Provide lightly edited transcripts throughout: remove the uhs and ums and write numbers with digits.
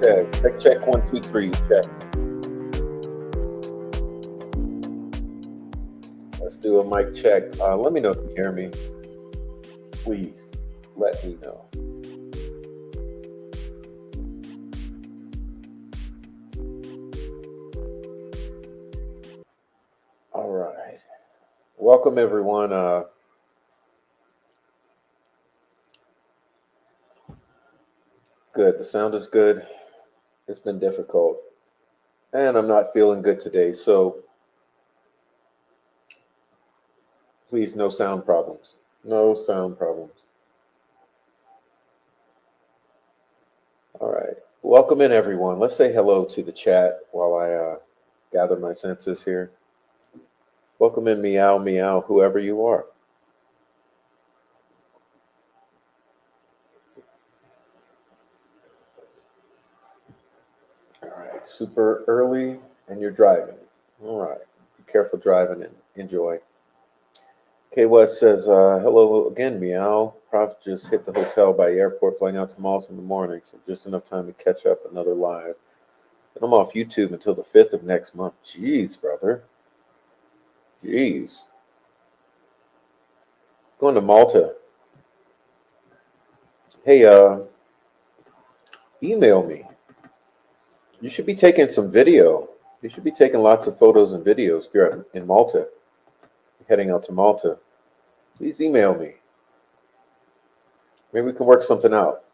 check. Check 1, 2, 3. Check. Let's do a mic check. Let me know if you hear me. Please let me know. All right. Welcome, everyone. Good. The sound is good. It's been difficult. And I'm not feeling good today. So please, no sound problems. No sound problems. All right. Welcome in, everyone. Let's say hello to the chat while I gather my senses here. Welcome in, meow, meow, whoever you are. All right. Super early and you're driving. All right. Be careful driving and enjoy. K West says, hello again, meow. Prof just hit the hotel by airport, flying out to Malta in the morning, so just enough time to catch up another live. And I'm off YouTube until the 5th of next month. Jeez, brother. Jeez. Going to Malta. Hey, email me. You should be taking some video. You should be taking lots of photos and videos if you're in Malta. Heading out to Malta. Please email me. Maybe we can work something out.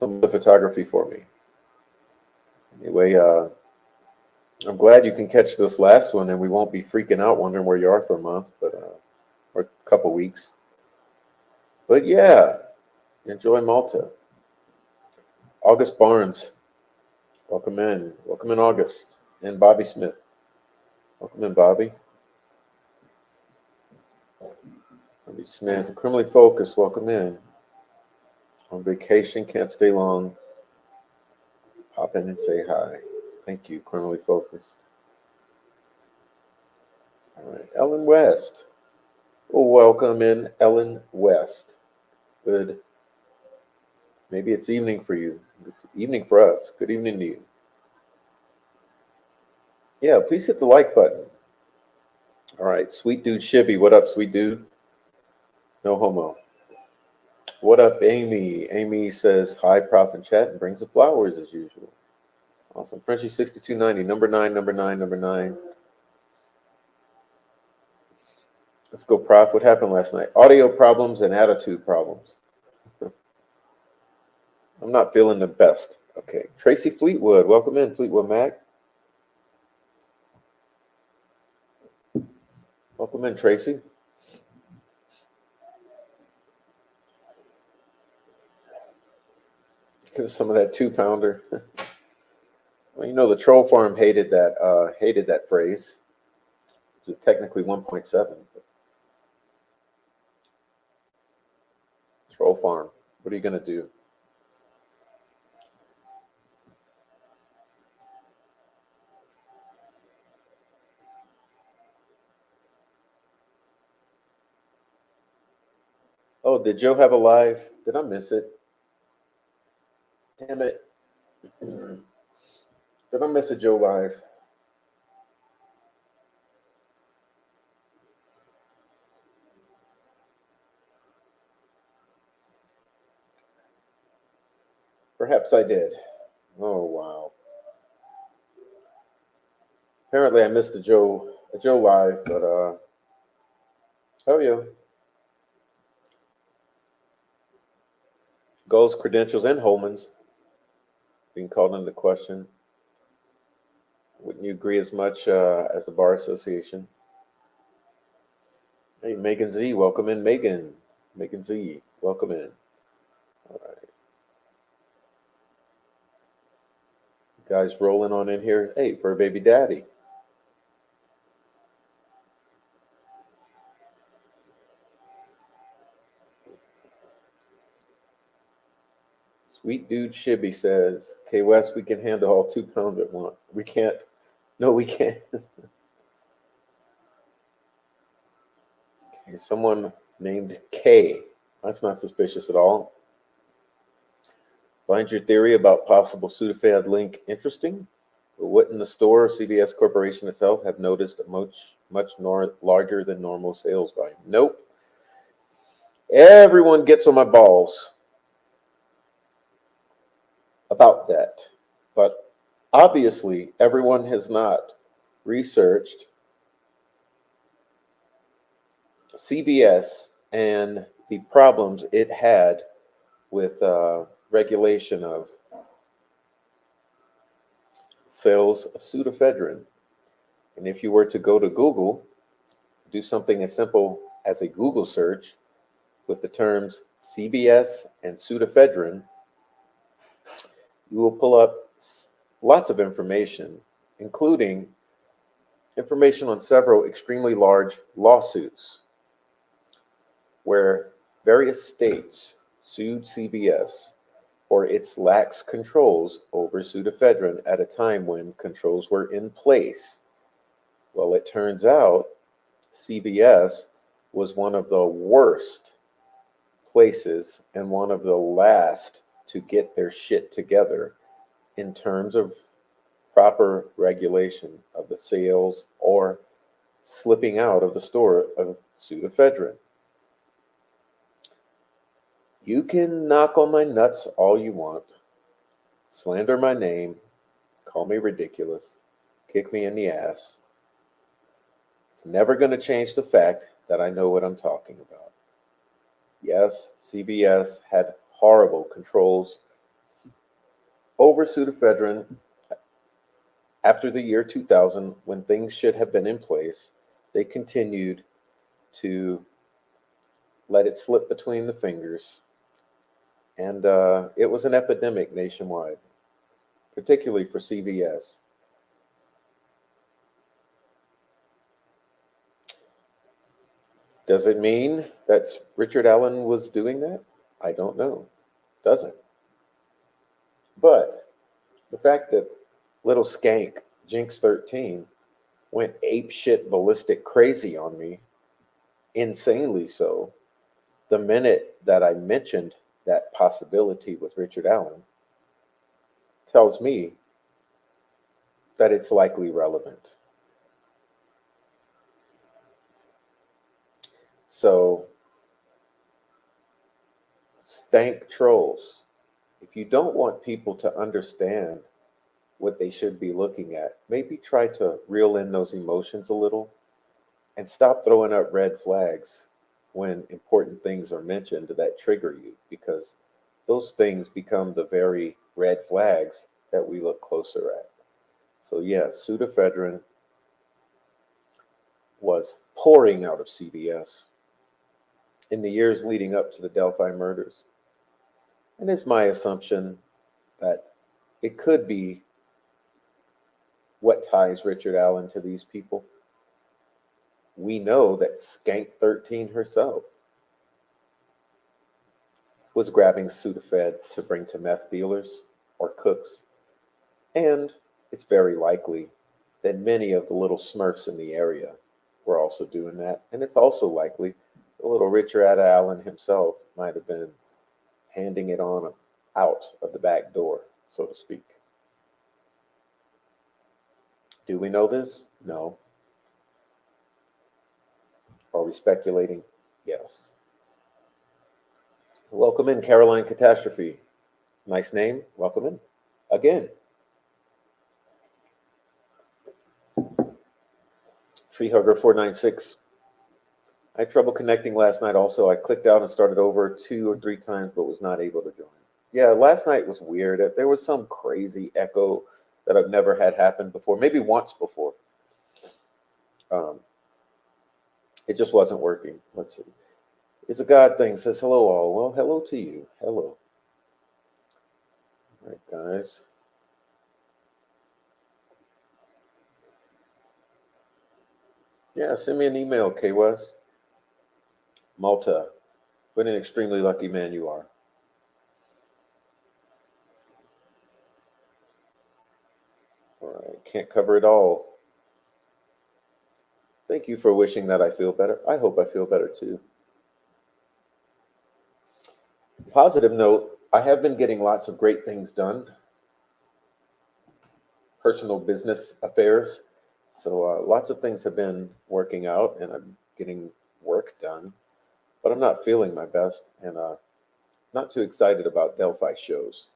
Some of the photography for me. Anyway, I'm glad you can catch this last one and we won't be freaking out wondering where you are for a month, but or a couple weeks. But yeah, enjoy Malta. August Barnes, welcome in. Welcome in, August. And Bobby Smith. Welcome in, Bobby. Bobby Smith, criminally focused, welcome in. On vacation, can't stay long. Pop in and say hi. Thank you, criminally focused. All right, Ellen West. Oh, welcome in, Ellen West. Good. Maybe it's evening for you. It's evening for us. Good evening to you. Yeah, please hit the like button. All right, Sweet Dude Shibby. What up, Sweet Dude? No homo. What up, Amy? Amy says hi, Prof in chat, and brings the flowers as usual. Awesome. Frenchie 6290, number 9, number 9, number 9. Let's go, Prof. What happened last night? Audio problems and attitude problems. I'm not feeling the best. Okay. Tracy Fleetwood. Welcome in, Fleetwood Mac. Welcome in, Tracy. Give us some of that 2-pounder. Well, you know, the troll farm hated that phrase. Which is technically 1.7. Troll farm. What are you going to do? Oh, did Joe have a live? Did I miss it? Damn it. Did I miss a Joe live? Perhaps I did. Oh, wow. Apparently I missed a Joe live, but oh yeah. Goals, credentials, and Holman's being called into question. Wouldn't you agree as much as the Bar Association? Hey, Megan Z, welcome in, Megan. Megan Z, welcome in. All right. Guys rolling on in here. Hey, for a baby daddy. Sweet Dude Shibby says, K West, we can handle all 2 pounds at once. We can't. No, we can't. Okay, someone named K. That's not suspicious at all. Find your theory about possible Sudafed link interesting? But wouldn't the store or CVS Corporation itself have noticed a much larger than normal sales volume? Nope. Everyone gets on my balls about that. But obviously, everyone has not researched CVS and the problems it had with regulation of sales of pseudoephedrine. And if you were to go to Google, do something as simple as a Google search with the terms CVS and pseudoephedrine, you will pull up lots of information, including information on several extremely large lawsuits where various states sued CVS for its lax controls over pseudoephedrine at a time when controls were in place. Well, it turns out CVS was one of the worst places and one of the last to get their shit together in terms of proper regulation of the sales or slipping out of the store of pseudoephedrine. You can knock on my nuts all you want, slander my name, call me ridiculous, kick me in the ass. It's never going to change the fact that I know what I'm talking about. Yes, CVS had horrible controls over pseudoephedrine after the year 2000, when things should have been in place. They continued to let it slip between the fingers. And it was an epidemic nationwide, particularly for CVS. Does it mean that Richard Allen was doing that? I don't know. Doesn't. But the fact that little skank Jinx 13 went apeshit ballistic crazy on me, insanely so, the minute that I mentioned that possibility with Richard Allen, tells me that it's likely relevant. So, stank trolls, if you don't want people to understand what they should be looking at, maybe try to reel in those emotions a little and stop throwing up red flags when important things are mentioned that trigger you, because those things become the very red flags that we look closer at. So yes, pseudoephedrine was pouring out of CVS in the years leading up to the Delphi murders. And it's my assumption that it could be what ties Richard Allen to these people. We know that Skank 13 herself was grabbing Sudafed to bring to meth dealers or cooks. And it's very likely that many of the little smurfs in the area were also doing that. And it's also likely the little Richard Allen himself might have been handing it on out of the back door, so to speak. Do we know this? No. Are we speculating? Yes. Welcome in, Caroline Catastrophe. Nice name. Welcome in. Again. Treehugger 496. I had trouble connecting last night also. I clicked out and started over 2 or 3 times, but was not able to join. Yeah, last night was weird. There was some crazy echo that I've never had happen before, maybe once before. It just wasn't working. Let's see. It's a God thing. Says hello all. Well, hello to you. Hello. All right, guys. Yeah, send me an email, K West. Malta. What an extremely lucky man you are. All right, can't cover it all. Thank you for wishing that I feel better. I hope I feel better too. Positive note, I have been getting lots of great things done, personal business affairs. So lots of things have been working out and I'm getting work done, but I'm not feeling my best and not too excited about Delphi shows.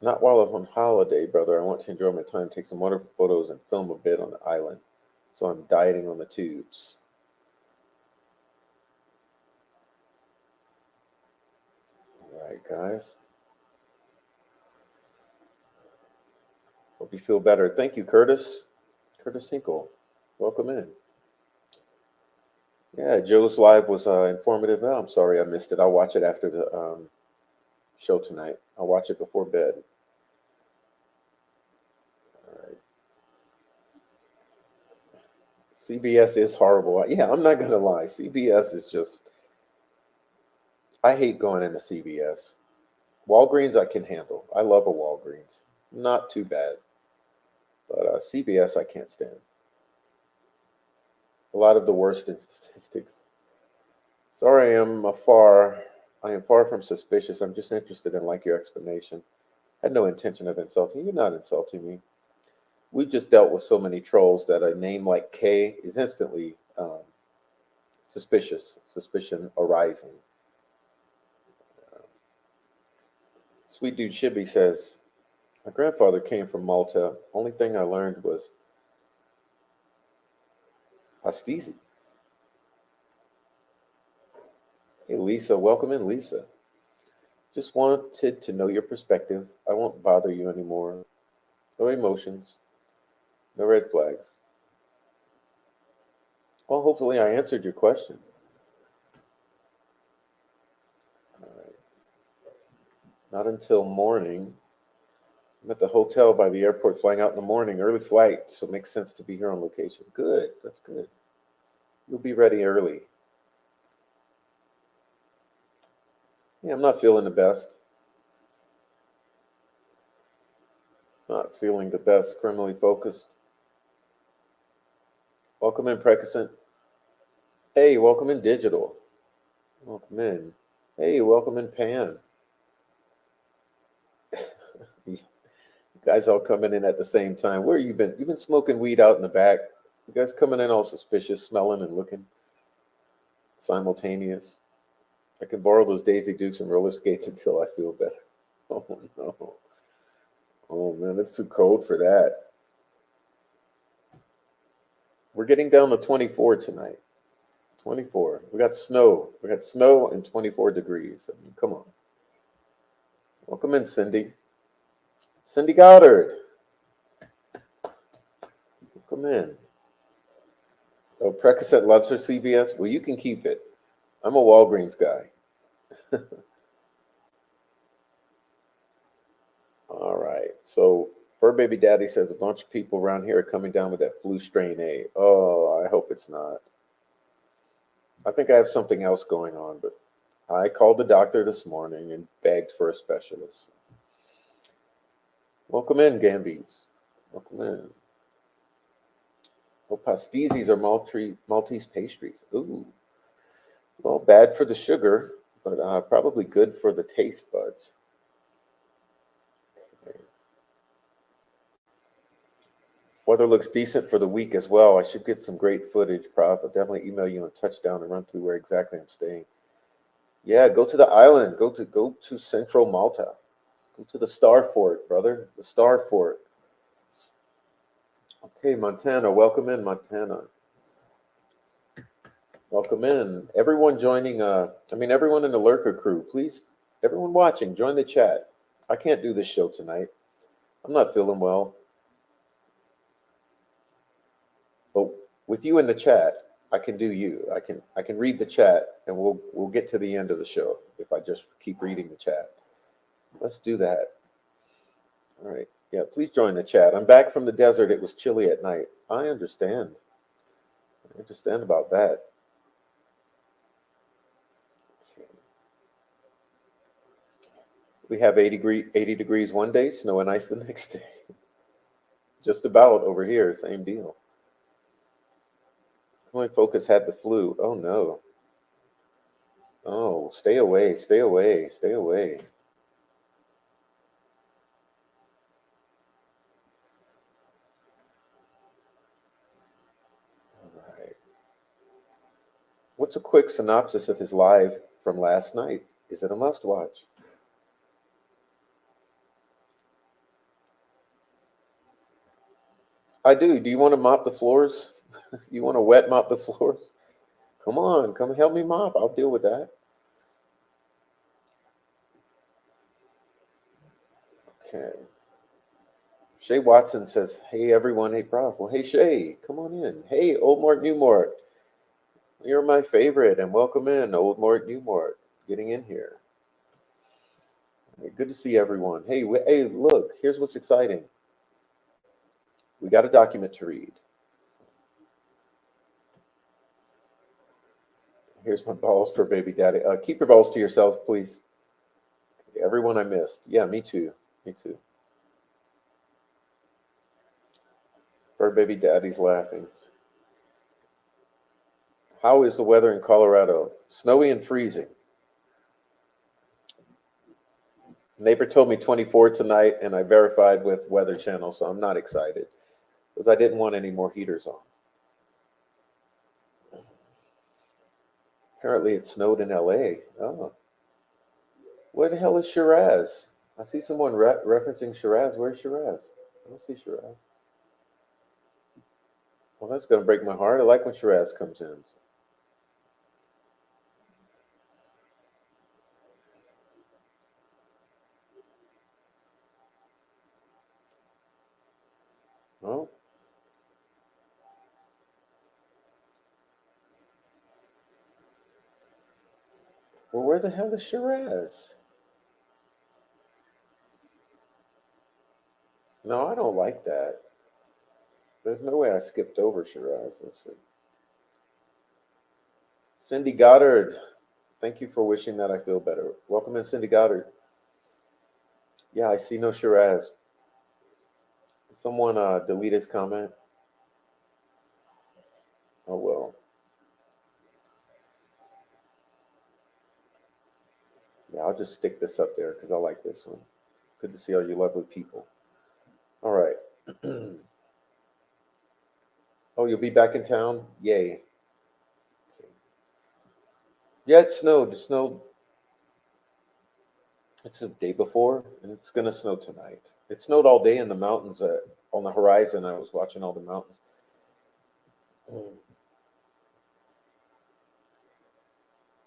Not while I'm on holiday, brother. I want to enjoy my time, take some wonderful photos, and film a bit on the island. So I'm dieting on the tubes. All right, guys. Hope you feel better. Thank you, Curtis. Curtis Hinkle. Welcome in. Yeah, Joe's live was informative. Oh, I'm sorry I missed it. I'll watch it after the show tonight. I'll watch it before bed. All right. CBS is horrible. Yeah, I'm not gonna lie. CBS is just. I hate going into CVS. Walgreens I can handle. I love a Walgreens. Not too bad. But CVS I can't stand. A lot of the worst in statistics. Sorry, I am far from suspicious. I'm just interested in like your explanation. Had no intention of insulting you. You're not insulting me. We've just dealt with so many trolls that a name like K is instantly suspicious, suspicion arising. Sweet Dude Shibby says, my grandfather came from Malta. Only thing I learned was pastizi. Hey, Lisa, welcome in, Lisa. Just wanted to know your perspective. I won't bother you anymore. No emotions, no red flags. Well, hopefully I answered your question. All right. Not until morning. I'm at the hotel by the airport, flying out in the morning, early flight, so it makes sense to be here on location. Good, that's good. You'll be ready early. Yeah, I'm not feeling the best. Not feeling the best. Criminally focused. Welcome in, Precascent. Hey, welcome in, Digital. Welcome in. Hey, welcome in, Pan. You guys all coming in at the same time. Where you been? You've been smoking weed out in the back. You guys coming in all suspicious, smelling and looking simultaneous. I can borrow those Daisy Dukes and roller skates until I feel better. Oh no. Oh man, it's too cold for that. We're getting down to 24 tonight. 24. We got snow. We got snow and 24 degrees. I mean, come on. Welcome in, Cindy. Cindy Goddard. Welcome in. Oh, Precasset loves her CVS. Well, you can keep it. I'm a Walgreens guy. All right. So, Fur Baby Daddy says a bunch of people around here are coming down with that flu strain A. Oh, I hope it's not. I think I have something else going on, but I called the doctor this morning and begged for a specialist. Welcome in, Gambies. Welcome in. Oh, pastizis are Maltese pastries. Ooh. Well, bad for the sugar, but probably good for the taste buds. Okay. Weather looks decent for the week as well. I should get some great footage, Prof. I'll definitely email you on touchdown and run through where exactly I'm staying. Yeah, go to the island. Go to Central Malta. Go to the Star Fort, brother. The Star Fort. Okay, Montana. Welcome in, Montana. Welcome in. Everyone joining, everyone in the Lurker crew, please, everyone watching, join the chat. I can't do this show tonight. I'm not feeling well. But with you in the chat, I can do you. I can read the chat and we'll get to the end of the show if I just keep reading the chat. Let's do that. All right. Yeah, please join the chat. I'm back from the desert. It was chilly at night. I understand. I understand about that. We have 80 degrees one day, snow and ice the next day. Just about over here, same deal. My focus had the flu. Oh no. Oh, stay away, stay away, stay away. All right. What's a quick synopsis of his live from last night? Is it a must watch? I do. Do you want to mop the floors? You want to wet mop the floors? Come on, come help me mop. I'll deal with that. Okay. Shay Watson says, "Hey everyone, hey Prof." Well, hey Shay, come on in. Hey, Old Mort, New Mort. You're my favorite, and welcome in, Old Mort, New Mort. Getting in here. Hey, good to see everyone. Hey, hey, look, here's what's exciting. We got a document to read. Here's my balls for baby daddy. Keep your balls to yourself, please. Everyone I missed. Yeah, me too. Me too. Fur baby daddy's laughing. How is the weather in Colorado? Snowy and freezing. Neighbor told me 24 tonight, and I verified with Weather Channel, so I'm not excited because I didn't want any more heaters on. Apparently, it snowed in LA. Oh, where the hell is Shiraz? I see someone referencing Shiraz. Where's Shiraz? I don't see Shiraz. Well, that's going to break my heart. I like when Shiraz comes in. Oh, well, where the hell is Shiraz? No, I don't like that. There's no way I skipped over Shiraz. Let's see. Cindy Goddard, thank you for wishing that I feel better. Welcome in, Cindy Goddard. Yeah, I see no Shiraz. Someone delete his comment. Oh well. Yeah, I'll just stick this up there because I like this one. Good to see all you lovely people. All right. Oh, you'll be back in town? Yay. Yeah, it snowed. It snowed. It's the day before, and it's gonna snow tonight. It snowed all day in the mountains. On the horizon, I was watching all the mountains.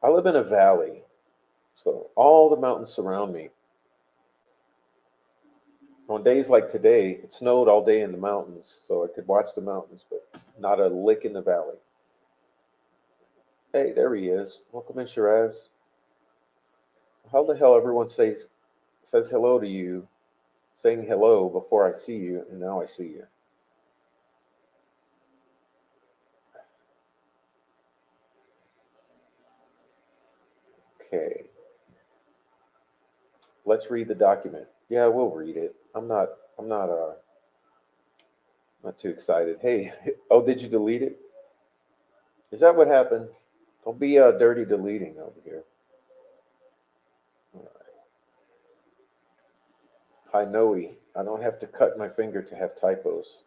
I live in a valley, so all the mountains surround me. On days like today, it snowed all day in the mountains, so I could watch the mountains, but not a lick in the valley. Hey, there he is. Welcome in, Shiraz. How the hell everyone says hello to you, saying hello before I see you, and now I see you. Okay, let's read the document. Yeah, we'll read it. I'm not too excited. Hey, oh, did you delete it? Is that what happened? Don't be dirty deleting over here. Hi, Noe. I don't have to cut my finger to have typos.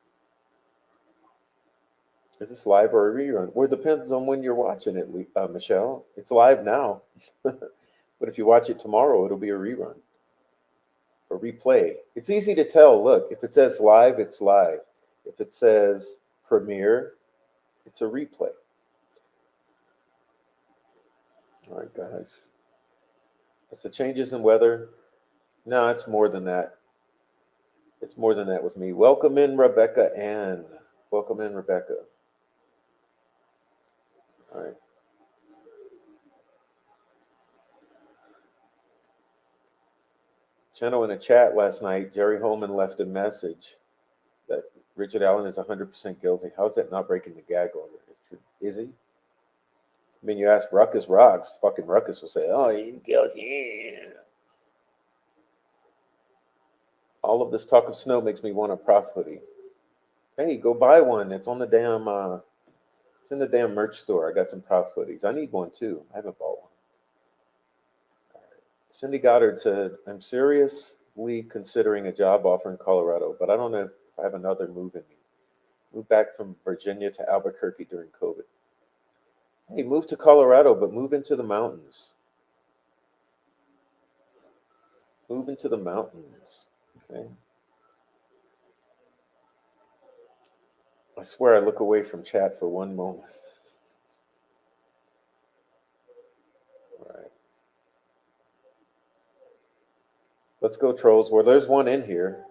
Is this live or a rerun? Well, it depends on when you're watching it, Michelle. It's live now. But if you watch it tomorrow, it'll be a rerun or replay. It's easy to tell. Look, if it says live, it's live. If it says premiere, it's a replay. All right, guys. It's the changes in weather. No, it's more than that. It's more than that with me. Welcome in, Rebecca Ann. Welcome in, Rebecca. All right. Channel in a chat last night, Jerry Holman left a message that Richard Allen is 100% guilty. How's that not breaking the gag order? Is he? I mean, you ask Ruckus Rocks, fucking Ruckus will say, oh, he's guilty. All of this talk of snow makes me want a Prof hoodie. Hey, go buy one. It's on the it's in the damn merch store. I got some Prof hoodies. I need one too. I haven't bought one. Cindy Goddard said, I'm seriously considering a job offer in Colorado, but I don't know if I have another move in me. Moved back from Virginia to Albuquerque during COVID. Hey, move to Colorado, but move into the mountains. Move into the mountains. Okay. I swear I look away from chat for one moment. All right. Let's go, trolls. Well, there's one in here.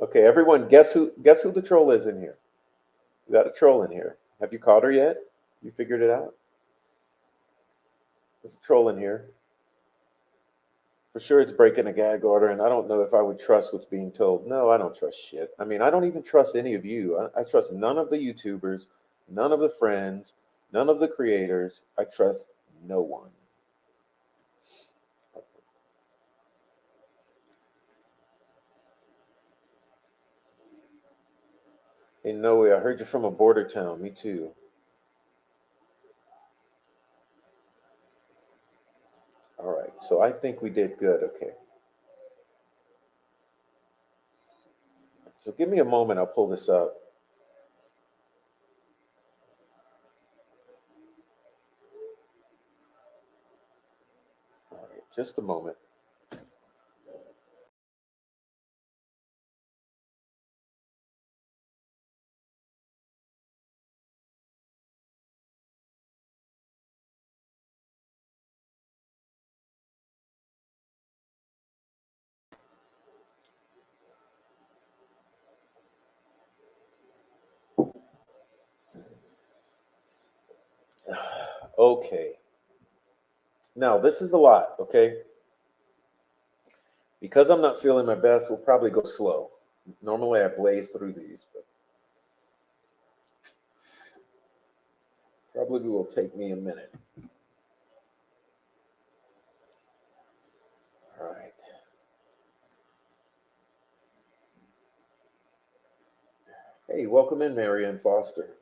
Okay, everyone, guess who the troll is in here? We got a troll in here. Have you caught her yet? You figured it out? There's a troll in here. For sure it's breaking a gag order, and I don't know if I would trust what's being told. No, I don't trust shit. I mean, I don't even trust any of you. I trust none of the YouTubers, none of the friends, none of the creators. I trust no one. Hey, no way. I heard you're from a border town. Me too. All right. So I think we did good. Okay. So give me a moment. I'll pull this up. All right. Just a moment. Okay. Now, this is a lot, okay? Because I'm not feeling my best, we'll probably go slow. Normally I blaze through these, but probably will take me a minute. All right. Hey, welcome in, Marianne Foster.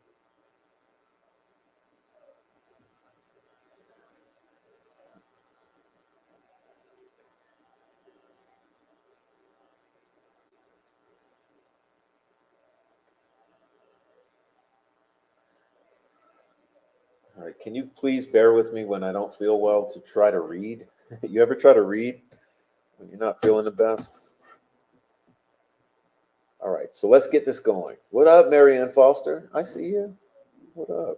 All right, can you please bear with me when I don't feel well to try to read? You ever try to read when you're not feeling the best? All right, so let's get this going. What up, Marianne Foster? I see you. What up?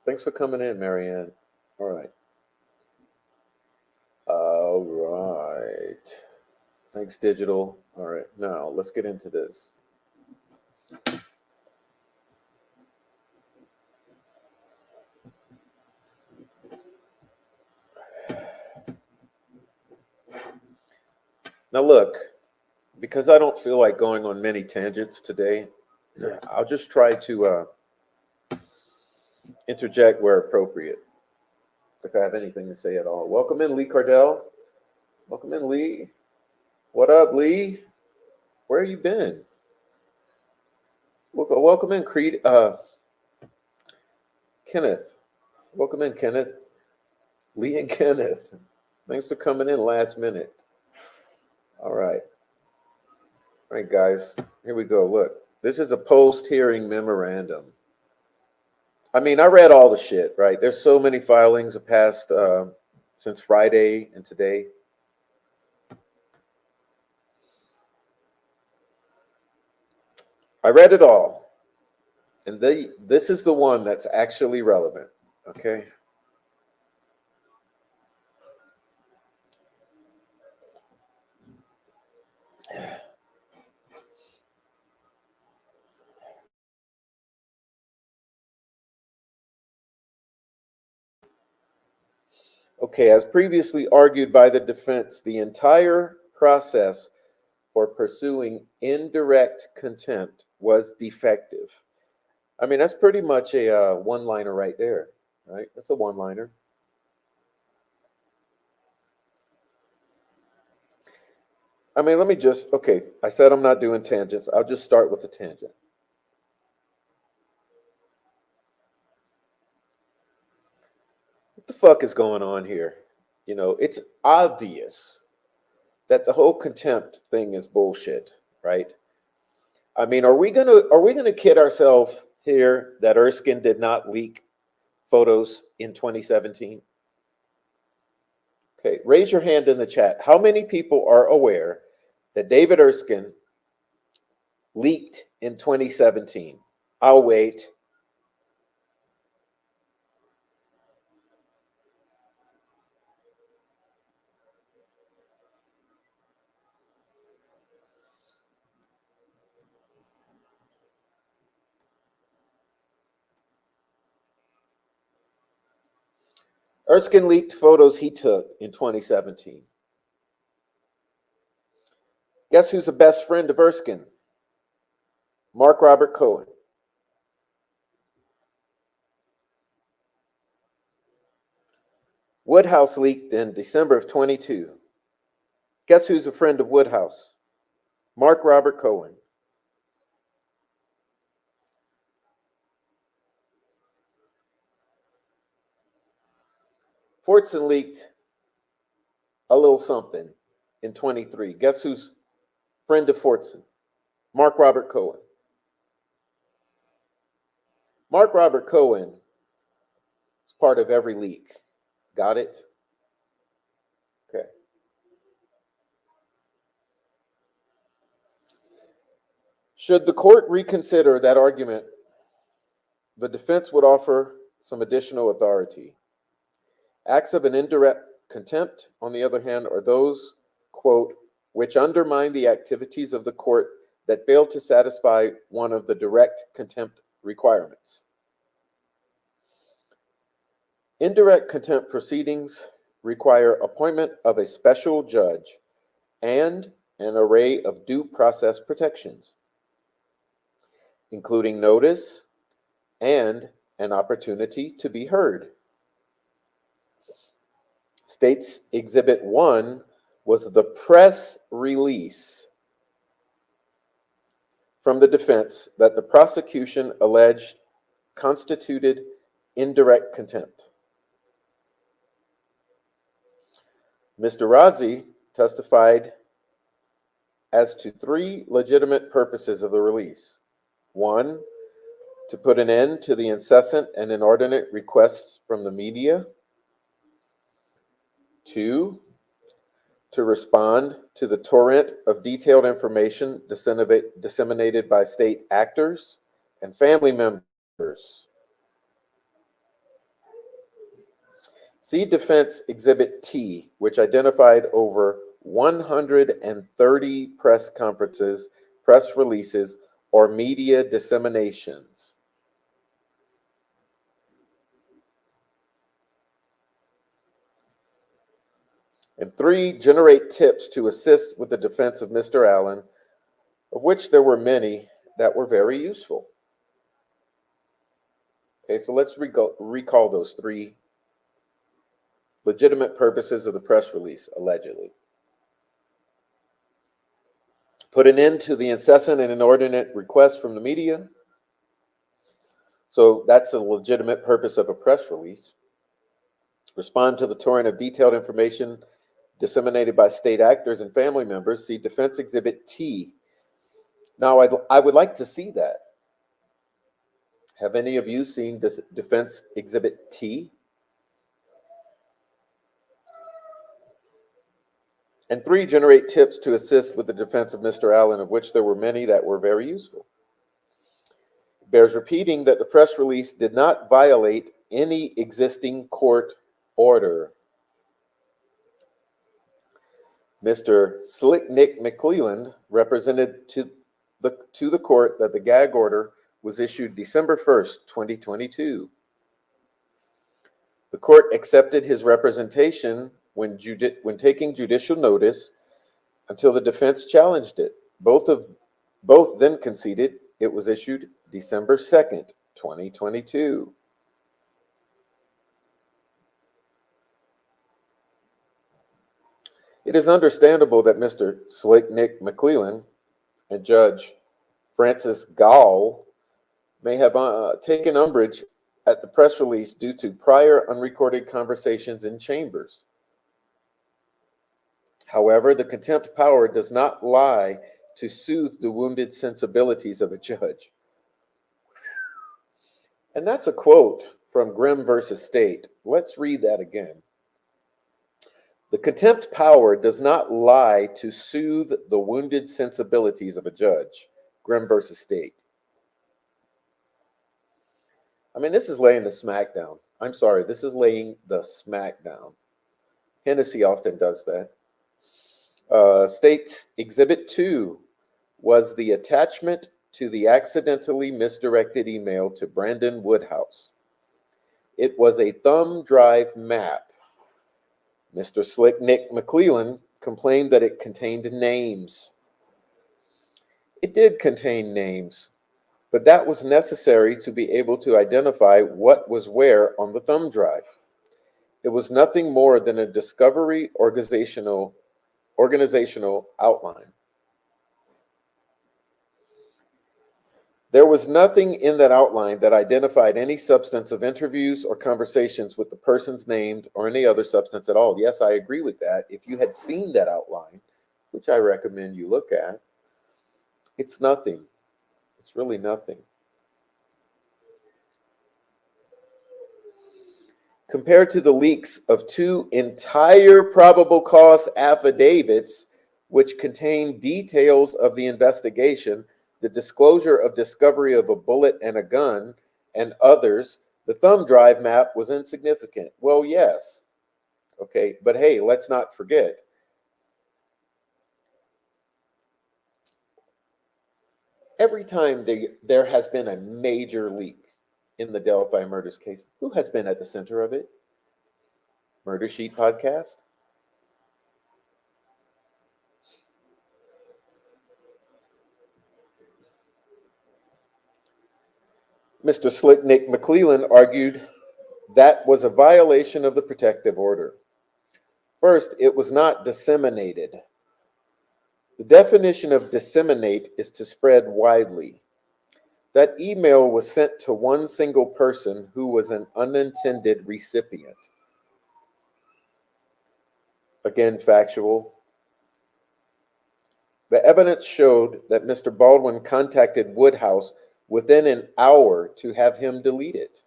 Thanks for coming in, Marianne. All right. All right. Thanks, Digital. All right, now let's get into this. Now, look, because I don't feel like going on many tangents today, I'll just try to interject where appropriate, if I have anything to say at all. Welcome in, Lee Cardell. Welcome in, Lee. What up, Lee? Where you been? Welcome in, Creed. Kenneth. Welcome in, Kenneth. Lee and Kenneth. Thanks for coming in last minute. All right. All right, guys. Here we go. Look, this is a post-hearing memorandum. I mean, I read all the shit, right? There's so many filings past since Friday and today. I read it all. And this is the one that's actually relevant, okay? Okay, as previously argued by the defense, the entire process for pursuing indirect contempt was defective. I mean, that's pretty much a one-liner right there, right? That's a one-liner. I mean, let me just, okay, I said I'm not doing tangents. I'll just start with a tangent. What the fuck is going on here? It's obvious that the whole contempt thing is bullshit, right? I mean, are we gonna kid ourselves here that Erskine did not leak photos in 2017? Okay, raise your hand in the chat. How many people are aware that David Erskine leaked in 2017? I'll wait. Erskine leaked photos he took in 2017. Guess who's the best friend of Erskine? Mark Robert Cohen. Woodhouse leaked in December of 22. Guess who's a friend of Woodhouse? Mark Robert Cohen. Fortson leaked a little something in 23. Guess who's friend of Fortson? Mark Robert Cohen. Mark Robert Cohen is part of every leak. Got it? Okay. Should the court reconsider that argument, the defense would offer some additional authority. Acts of an indirect contempt, on the other hand, are those, quote, which undermine the activities of the court that fail to satisfy one of the direct contempt requirements. Indirect contempt proceedings require appointment of a special judge and an array of due process protections, including notice and an opportunity to be heard. State's Exhibit 1 was the press release from the defense that the prosecution alleged constituted indirect contempt. Mr. Razi testified as to three legitimate purposes of the release. One, to put an end to the incessant and inordinate requests from the media. Two, to respond to the torrent of detailed information disseminated by state actors and family members. See Defense Exhibit T, which identified over 130 press conferences, press releases, or media disseminations. And three, generate tips to assist with the defense of Mr. Allen, of which there were many that were very useful. Okay, so let's recall those three legitimate purposes of the press release, allegedly. Put an end to the incessant and inordinate requests from the media. So that's a legitimate purpose of a press release. Respond to the torrent of detailed information disseminated by state actors and family members. See Defense Exhibit T. Now, I would like to see that. Have any of you seen this Defense Exhibit T? And three, generate tips to assist with the defense of Mr. Allen, of which there were many that were very useful. It bears repeating that the press release did not violate any existing court order. Mr. Slick Nick McClelland represented to the court that the gag order was issued December 1st, 2022. The court accepted his representation when taking judicial notice until the defense challenged it. Both then conceded it was issued December 2nd, 2022. It is understandable that Mr. Slick Nick McClelland and Judge Francis Gall may have taken umbrage at the press release due to prior unrecorded conversations in chambers. However, the contempt power does not lie to soothe the wounded sensibilities of a judge. And that's a quote from Grimm versus State. Let's read that again. The contempt power does not lie to soothe the wounded sensibilities of a judge. Grimm versus State. I mean, this is laying the smack down. I'm sorry, this is laying the smack down. Hennessy often does that. States Exhibit 2 was the attachment to the accidentally misdirected email to Brandon Woodhouse. It was a thumb drive map. Mr. Slick Nick McClellan complained that it contained names. It did contain names, but that was necessary to be able to identify what was where on the thumb drive. It was nothing more than a discovery organizational outline. There was nothing in that outline that identified any substance of interviews or conversations with the persons named or any other substance at all. Yes, I agree with that. If you had seen that outline, which I recommend you look at, it's nothing. It's really nothing. Compared to the leaks of 2 entire probable cause affidavits, which contain details of the investigation, the disclosure of discovery of a bullet and a gun, and others, the thumb drive map was insignificant. Well, yes. Okay, but hey, let's not forget. Every time there has been a major leak in the Delphi murders case, who has been at the center of it? Murder Sheet Podcast? Mr. Slick Nick McClellan argued that was a violation of the protective order. First, it was not disseminated. The definition of disseminate is to spread widely. That email was sent to one single person who was an unintended recipient. Again, factual. The evidence showed that Mr. Baldwin contacted Woodhouse within an hour to have him delete it.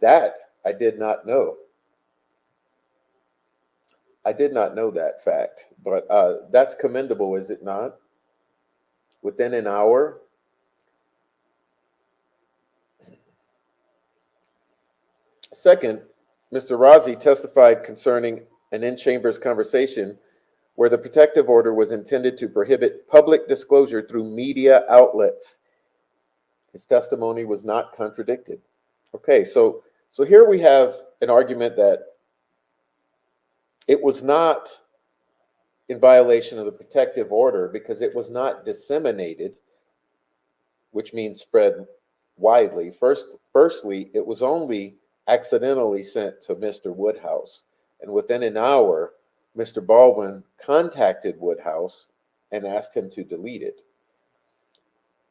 That I did not know. I did not know that fact, but that's commendable, is it not? Within an hour. Second, Mr. Razi testified concerning an in-chambers conversation where the protective order was intended to prohibit public disclosure through media outlets. His testimony was not contradicted. Okay, so here we have an argument that it was not in violation of the protective order because it was not disseminated, which means spread widely. Firstly, it was only accidentally sent to Mr. Woodhouse, and within an hour, Mr. Baldwin contacted Woodhouse and asked him to delete it.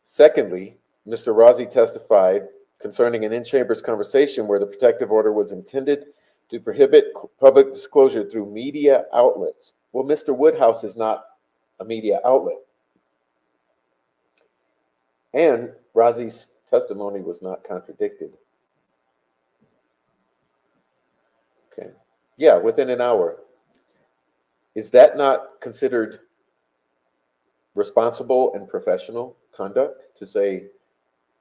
Secondly, Mr. Razi testified concerning an in-chambers conversation where the protective order was intended to prohibit public disclosure through media outlets. Well, Mr. Woodhouse is not a media outlet. And Razi's testimony was not contradicted. Okay. Yeah, within an hour. Is that not considered responsible and professional conduct to say,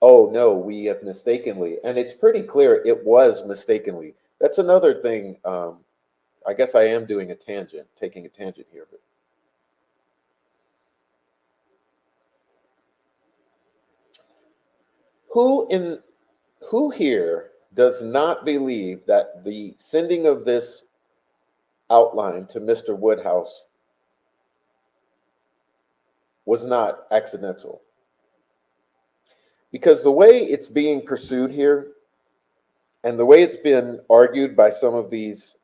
oh, no, we have mistakenly, and it's pretty clear it was mistakenly. That's another thing. I guess I am doing a tangent, taking a tangent here. But who here does not believe that the sending of this outline to Mr. Woodhouse was not accidental? Because the way it's being pursued here and the way it's been argued by some of these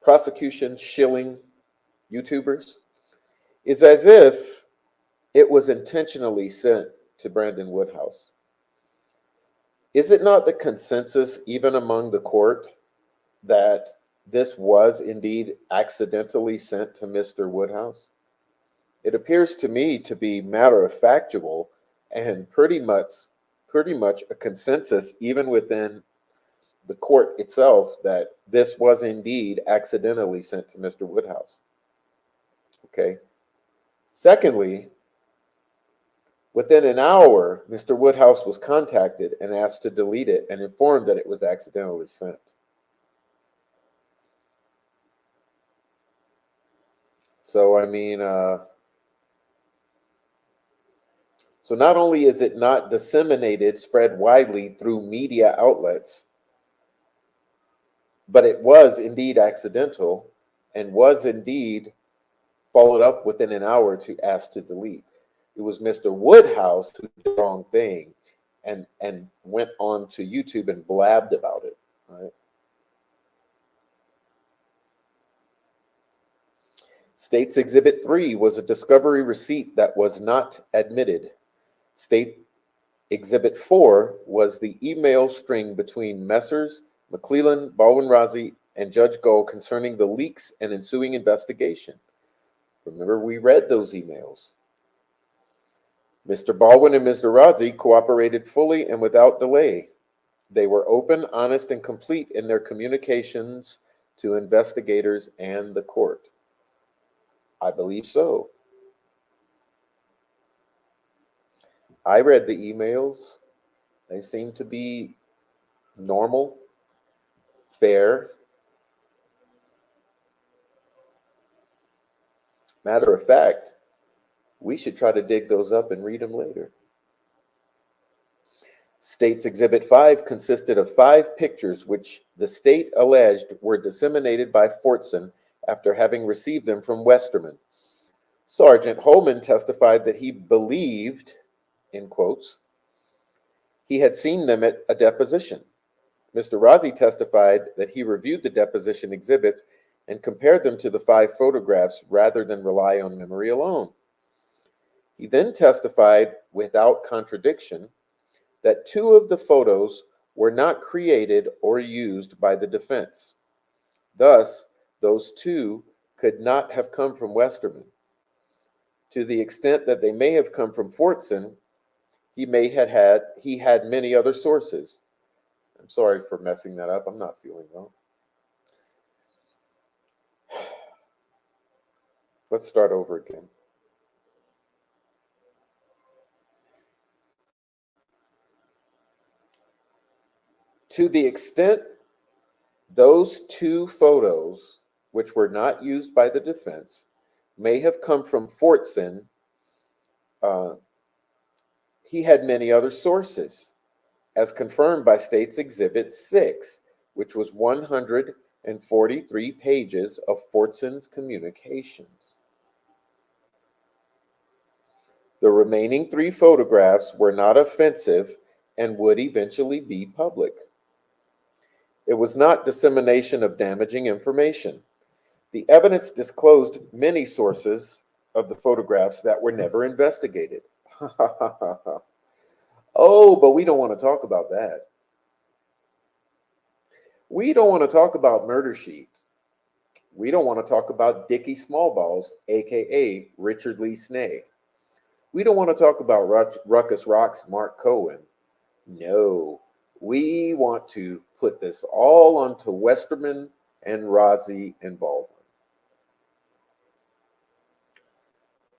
prosecution shilling YouTubers is as if it was intentionally sent to Brandon Woodhouse. Is it not the consensus, even among the court, that this was indeed accidentally sent to Mr. Woodhouse? It appears to me to be matter of factual and pretty much a consensus even within the court itself that this was indeed accidentally sent to Mr. Woodhouse. Okay. Secondly, within an hour, Mr. Woodhouse was contacted and asked to delete it and informed that it was accidentally sent. So, I mean, so not only is it not disseminated, spread widely through media outlets, but it was indeed accidental and was indeed followed up within an hour to ask to delete. It was Mr. Woodhouse who did the wrong thing and went on to YouTube and blabbed about it. Right? State's Exhibit 3 was a discovery receipt that was not admitted. State Exhibit 4 was the email string between Messrs. McClellan, Baldwin-Rozzi, and Judge Gull concerning the leaks and ensuing investigation. Remember, we read those emails. Mr. Baldwin and Mr. Rozzi cooperated fully and without delay. They were open, honest, and complete in their communications to investigators and the court. I believe so. I read the emails. They seem to be normal, fair. Matter of fact, we should try to dig those up and read them later. State's Exhibit 5 consisted of 5 pictures which the state alleged were disseminated by Fortson after having received them from Westerman. Sergeant Holman testified that he believed, in quotes, he had seen them at a deposition. Mr. Rozzi testified that he reviewed the deposition exhibits and compared them to the 5 photographs rather than rely on memory alone. He then testified without contradiction that 2 of the photos were not created or used by the defense. Thus, those 2 could not have come from Westerman. To the extent that they may have come from Fortson, he had many other sources. I'm sorry for messing that up. I'm not feeling well. Let's start over again. To the extent those 2 photos, which were not used by the defense, may have come from Fortson, he had many other sources, as confirmed by State's Exhibit 6, which was 143 pages of Fortson's communications. The remaining 3 photographs were not offensive and would eventually be public. It was not dissemination of damaging information. The evidence disclosed many sources of the photographs that were never investigated. Oh, but we don't want to talk about that. We don't want to talk about Murder Sheet. We don't want to talk about Dickie Smallballs, aka Richard Lee Snay. We don't want to talk about Ruckus Rock's Mark Cohen. No, we want to put this all onto Westerman and Rozzi and Baldwin.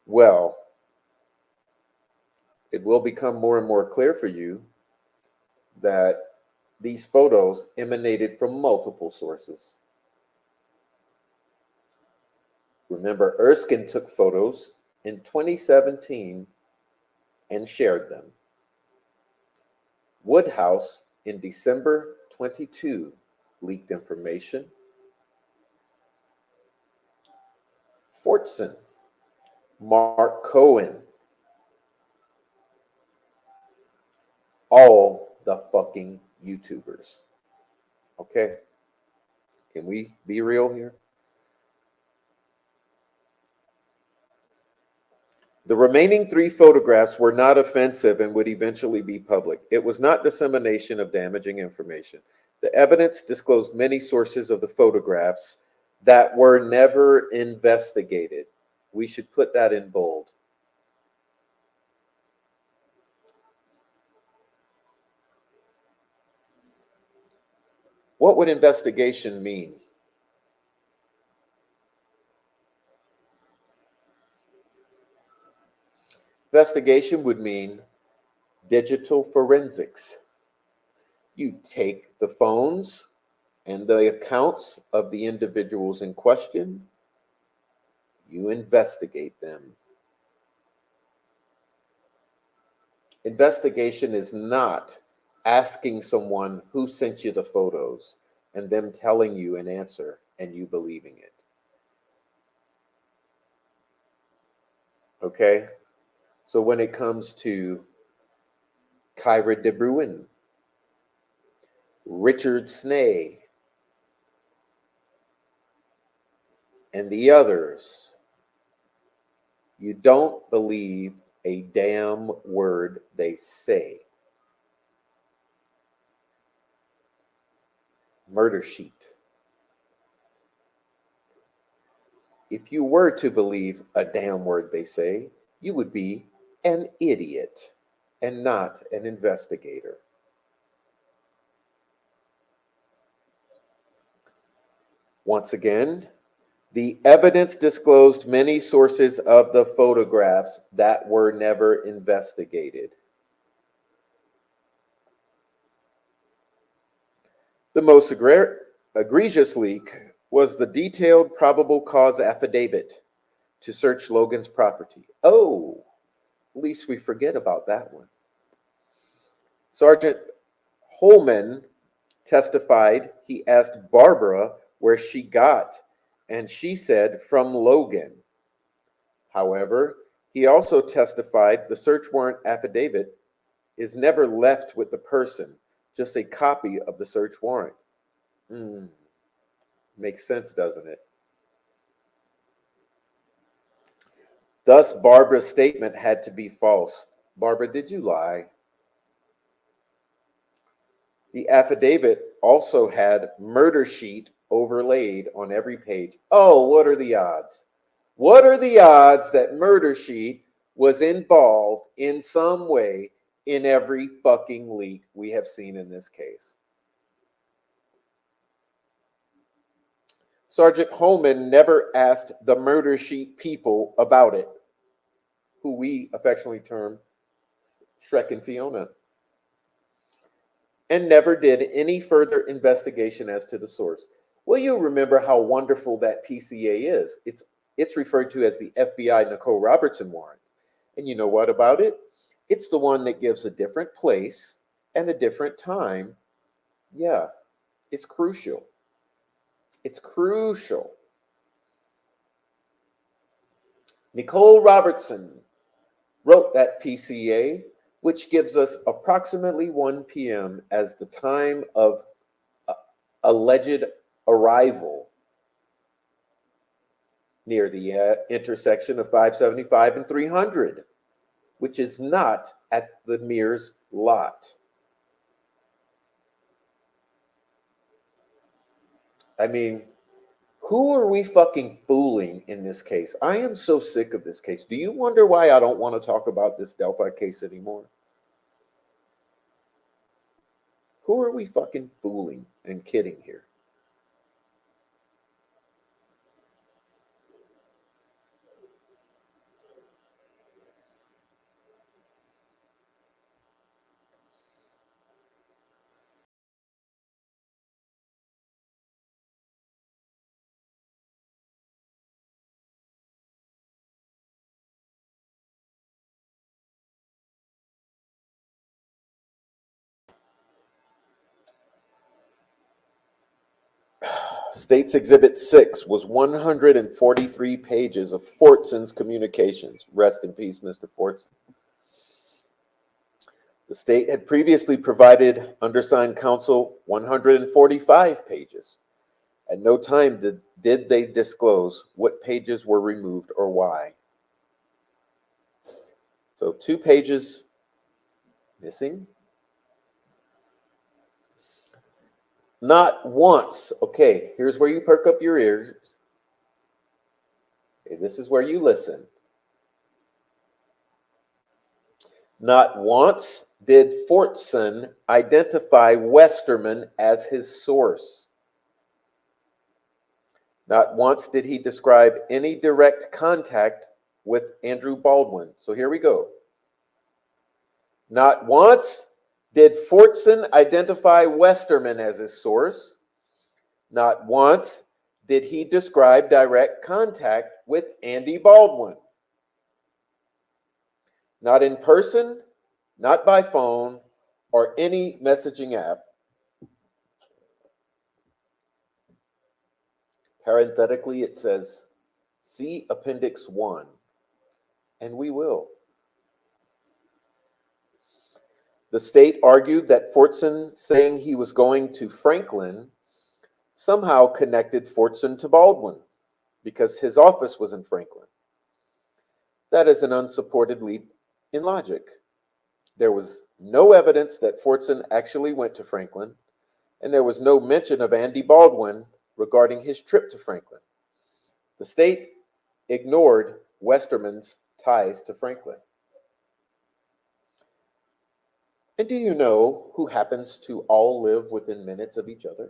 Well, it will become more and more clear for you that these photos emanated from multiple sources. Remember, Erskine took photos in 2017 and shared them. Woodhouse in December 22 leaked information. Fortson, Mark Cohen, all the fucking YouTubers. Okay, can we be real here? The remaining 3 photographs were not offensive and would eventually be public. It was not dissemination of damaging information. The evidence disclosed many sources of the photographs that were never investigated. We should put that in bold. What would investigation mean? Investigation would mean digital forensics. You take the phones and the accounts of the individuals in question, you investigate them. Investigation is not asking someone who sent you the photos and them telling you an answer and you believing it. Okay? So when it comes to Kyra De Bruyne, Richard Snay, and the others, you don't believe a damn word they say. Murder sheet. If you were to believe a damn word they say, you would be an idiot and not an investigator. Once again, the evidence disclosed many sources of the photographs that were never investigated. The most egregious leak was the detailed probable cause affidavit to search Logan's property. Oh, at least we forget about that one. Sergeant Holman testified he asked Barbara where she got, and she said from Logan. However, he also testified the search warrant affidavit is never left with the person, just a copy of the search warrant. Makes sense, doesn't it? Thus, Barbara's statement had to be false. Barbara, did you lie? The affidavit also had murder sheet overlaid on every page. Oh, what are the odds? What are the odds that murder sheet was involved in some way in every fucking leak we have seen in this case? Sergeant Holman never asked the murder sheet people about it, who we affectionately term Shrek and Fiona, and never did any further investigation as to the source. Well, you remember how wonderful that PCA is. It's referred to as the FBI Nicole Robertson warrant. And you know what about it? It's the one that gives a different place and a different time. Yeah, it's crucial. It's crucial. Nicole Robertson wrote that PCA, which gives us approximately 1 p.m. as the time of alleged arrival near the intersection of 575 and 300, which is not at the Mears lot. I mean, who are we fucking fooling in this case? I am so sick of this case. Do you wonder why I don't want to talk about this Delphi case anymore? Who are we fucking fooling and kidding here? State's Exhibit 6 was 143 pages of Fortson's communications. Rest in peace, Mr. Fortson. The state had previously provided undersigned counsel 145 pages. At no time did they disclose what pages were removed or why. So 2 pages missing. Not once. Okay, here's where you perk up your ears. Okay, this is where you listen. Not once did Fortson identify Westerman as his source. Not once did he describe any direct contact with Andrew Baldwin. So here we go. Not once did Fortson identify Westerman as his source. Not once did he describe direct contact with Andy Baldwin. Not in person, not by phone, or any messaging app. Parenthetically, it says, see Appendix 1, and we will. The state argued that Fortson saying he was going to Franklin somehow connected Fortson to Baldwin because his office was in Franklin. That is an unsupported leap in logic. There was no evidence that Fortson actually went to Franklin, and there was no mention of Andy Baldwin regarding his trip to Franklin. The state ignored Westerman's ties to Franklin. And do you know who happens to all live within minutes of each other?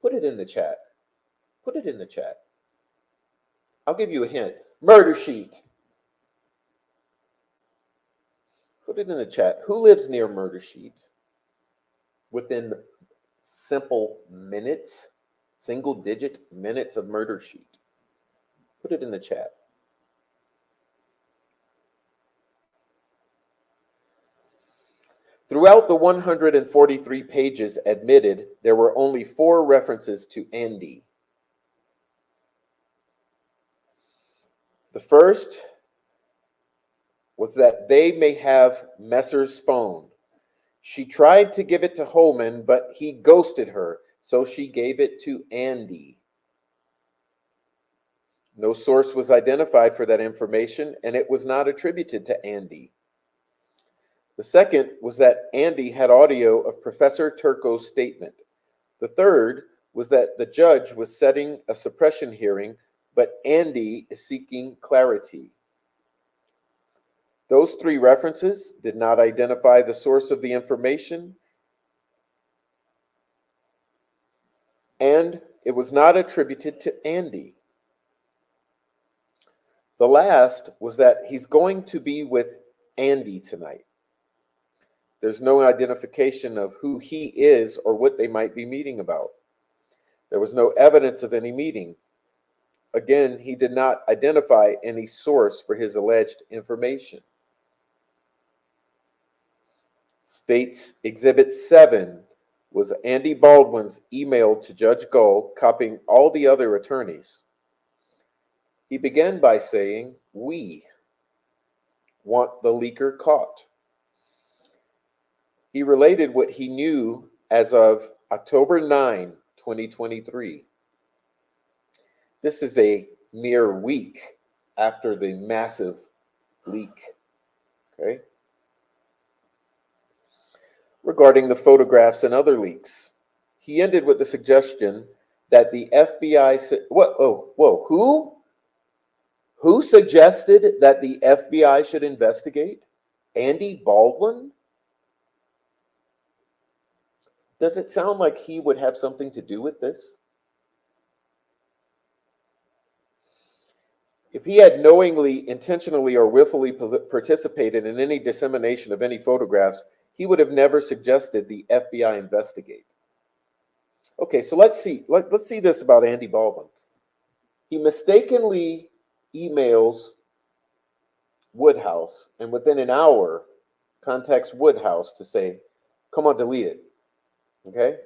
Put it in the chat. Put it in the chat. I'll give you a hint. Murder sheet. Put it in the chat. Who lives near murder sheet? Within simple minutes, single digit minutes of murder sheet. Put it in the chat. Throughout the 143 pages admitted, there were only 4 references to Andy. The first was that they may have Messer's phone. She tried to give it to Holman, but he ghosted her, so she gave it to Andy. No source was identified for that information, and it was not attributed to Andy. The second was that Andy had audio of Professor Turco's statement. The third was that the judge was setting a suppression hearing, but Andy is seeking clarity. Those 3 references did not identify the source of the information, and it was not attributed to Andy. The last was that he's going to be with Andy tonight. There's no identification of who he is or what they might be meeting about. There was no evidence of any meeting. Again, he did not identify any source for his alleged information. State's Exhibit 7 was Andy Baldwin's email to Judge Gull copying all the other attorneys. He began by saying, "We want the leaker caught." He related what he knew as of October 9, 2023. This is a mere week after the massive leak. Okay? Regarding the photographs and other leaks, he ended with the suggestion that the FBI Who suggested that the FBI should investigate? Andy Baldwin? Does it sound like he would have something to do with this? If he had knowingly, intentionally, or willfully participated in any dissemination of any photographs, he would have never suggested the FBI investigate. Okay, so let's see this about Andy Baldwin. He mistakenly emails Woodhouse, and within an hour contacts Woodhouse to say, "Come on, delete it." Okay?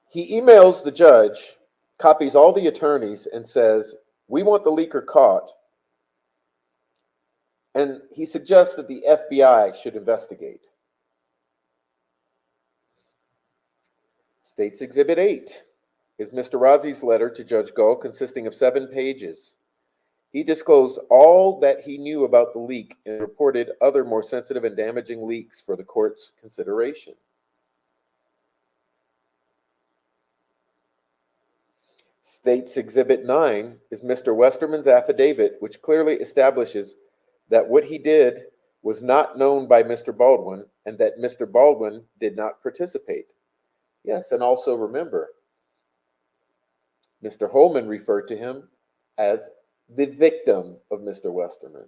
He emails the judge, copies all the attorneys, and says, "We want the leaker caught." And he suggests that the FBI should investigate. State's Exhibit 8 is Mr. Razi's letter to Judge Gull, consisting of 7 pages. He disclosed all that he knew about the leak and reported other more sensitive and damaging leaks for the court's consideration. State's Exhibit 9 is Mr. Westerman's affidavit, which clearly establishes that what he did was not known by Mr. Baldwin and that Mr. Baldwin did not participate. Yes, and also remember, Mr. Holman referred to him as the victim of Mr. Westerman.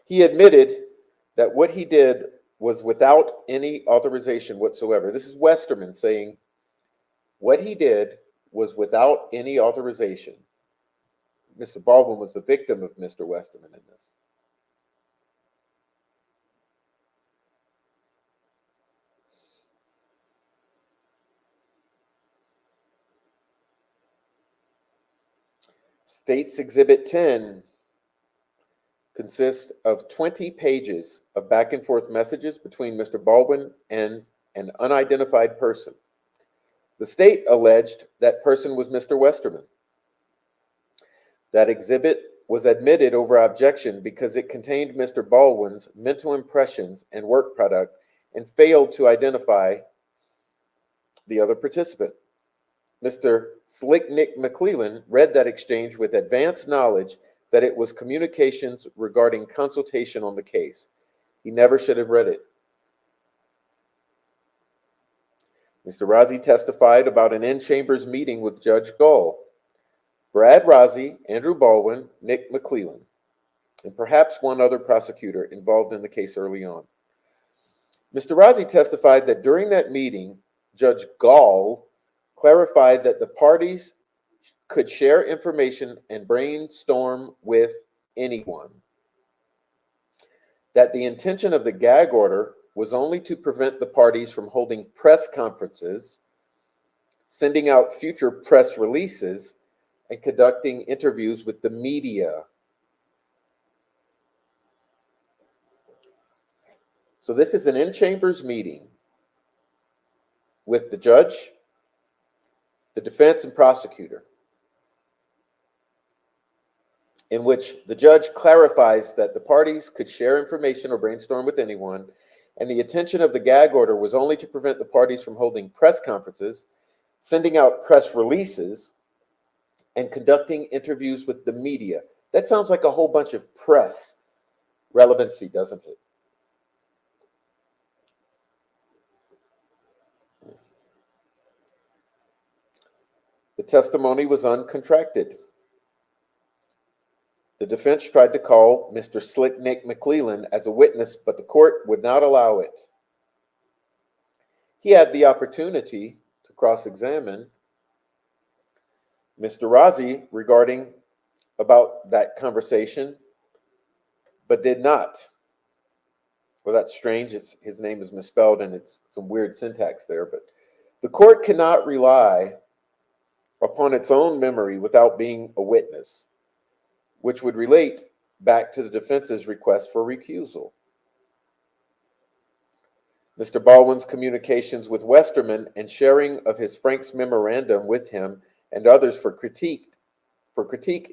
He admitted that what he did was without any authorization whatsoever. This is Westerman saying what he did was without any authorization. Mr. Baldwin was the victim of Mr. Westerman in this. State's Exhibit 10 consists of 20 pages of back and forth messages between Mr. Baldwin and an unidentified person. The state alleged that person was Mr. Westerman. That exhibit was admitted over objection because it contained Mr. Baldwin's mental impressions and work product and failed to identify the other participant. Mr. Slick Nick McClellan read that exchange with advanced knowledge that it was communications regarding consultation on the case. He never should have read it. Mr. Rozzi testified about an in-chambers meeting with Judge Gall, Brad Rozzi, Andrew Baldwin, Nick McClellan, and perhaps one other prosecutor involved in the case early on. Mr. Rozzi testified that during that meeting, Judge Gall clarified that the parties could share information and brainstorm with anyone. That the intention of the gag order was only to prevent the parties from holding press conferences, sending out future press releases, and conducting interviews with the media. So this is an in-chambers meeting with the judge, the defense, and prosecutor, in which the judge clarifies that the parties could share information or brainstorm with anyone, and the intention of the gag order was only to prevent the parties from holding press conferences, sending out press releases, and conducting interviews with the media. That sounds like a whole bunch of press relevancy, doesn't it? The testimony was uncontracted. The defense tried to call Mr. Slick Nick McClellan as a witness, but the court would not allow it. He had the opportunity to cross-examine Mr. Rozzi regarding about that conversation, but did not. Well, that's strange. His name is misspelled and it's some weird syntax there, but the court cannot rely upon its own memory without being a witness, which would relate back to the defense's request for recusal. Mr. Baldwin's communications with Westerman and sharing of his Frank's memorandum with him and others for critique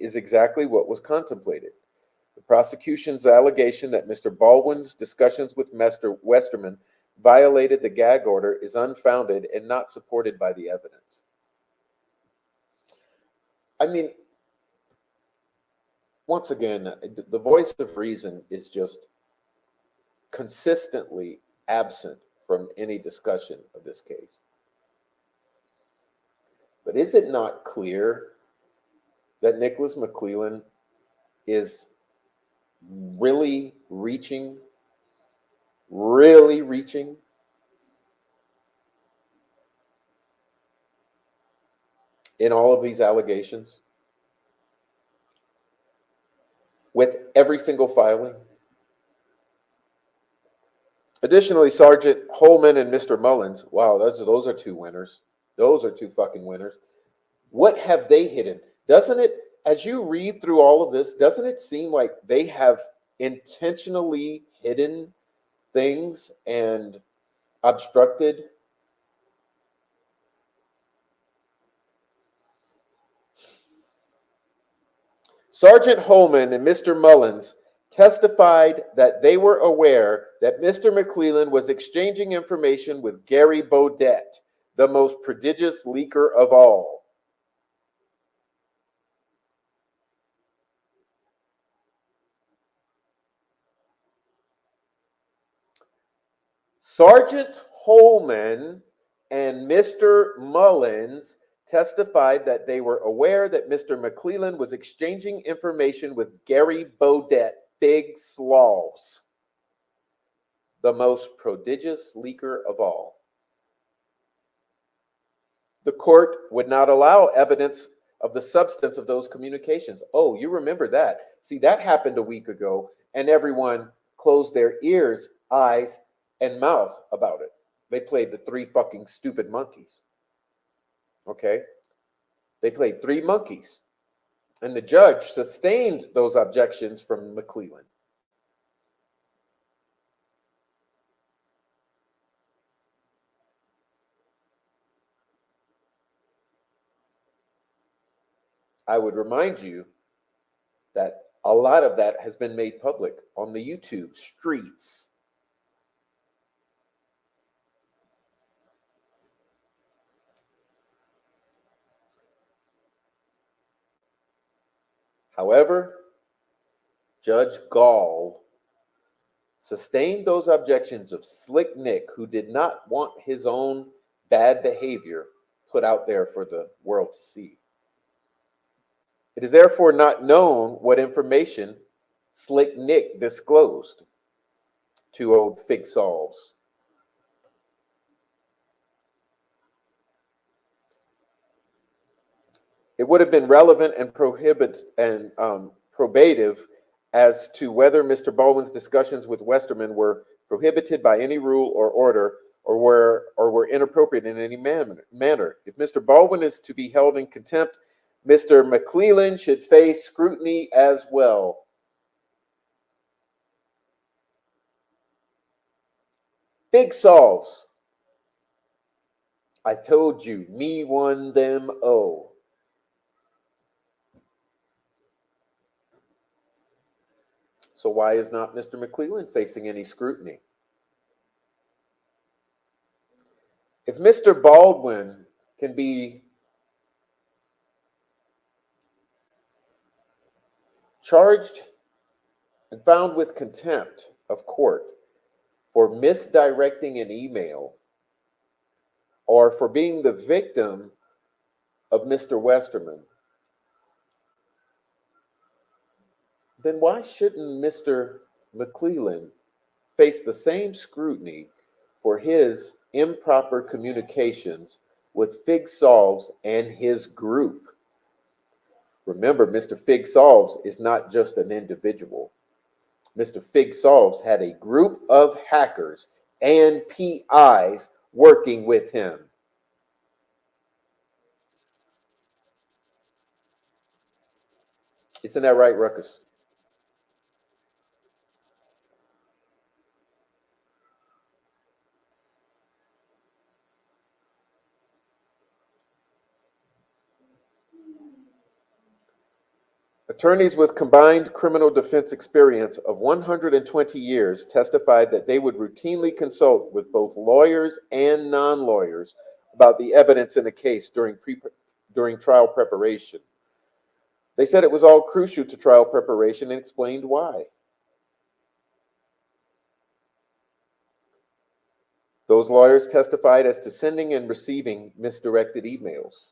is exactly what was contemplated. The prosecution's allegation that Mr. Baldwin's discussions with Mr. Westerman violated the gag order is unfounded and not supported by the evidence. I mean, once again, the voice of reason is just consistently absent from any discussion of this case. But is it not clear that Nicholas McClellan is really reaching in all of these allegations with every single filing? Additionally, Sergeant Holman and Mr. Mullins, wow, those are two winners. Those are two fucking winners. What have they hidden? Doesn't it, as you read through all of this, doesn't it seem like they have intentionally hidden things and obstructed Sergeant Holman and Mr. Mullins testified that they were aware that Mr. McClellan was exchanging information with Gary Bodette, the most prodigious leaker of all. Sergeant Holman and Mr. Mullins testified that they were aware that Mr. McClellan was exchanging information with Gary Bodette, Big Slavs, the most prodigious leaker of all. The court would not allow evidence of the substance of those communications. Oh, you remember that. See, that happened a week ago, and everyone closed their ears, eyes, and mouth about it. They played the three fucking stupid monkeys. Okay? They played three monkeys. And the judge sustained those objections from McClellan. I would remind you that a lot of that has been made public on the YouTube streets. However, Judge Gall sustained those objections of Slick Nick, who did not want his own bad behavior put out there for the world to see. It is therefore not known what information Slick Nick disclosed to old Fig Sauls. It would have been relevant and probative as to whether Mr. Baldwin's discussions with Westerman were prohibited by any rule or order, or were inappropriate in any manner. If Mr. Baldwin is to be held in contempt, Mr. McClellan should face scrutiny as well. Big Sauls. I told you, me one them oh. So why is not Mr. McClellan facing any scrutiny? If Mr. Baldwin can be charged and found with contempt of court for misdirecting an email or for being the victim of Mr. Westerman, then why shouldn't Mr. McClellan face the same scrutiny for his improper communications with Fig Sauls and his group? Remember, Mr. Fig Sauls is not just an individual. Mr. Fig Sauls had a group of hackers and PIs working with him. Isn't that right, Ruckus? Attorneys with combined criminal defense experience of 120 years testified that they would routinely consult with both lawyers and non-lawyers about the evidence in a case during trial preparation. They said it was all crucial to trial preparation and explained why. Those lawyers testified as to sending and receiving misdirected emails.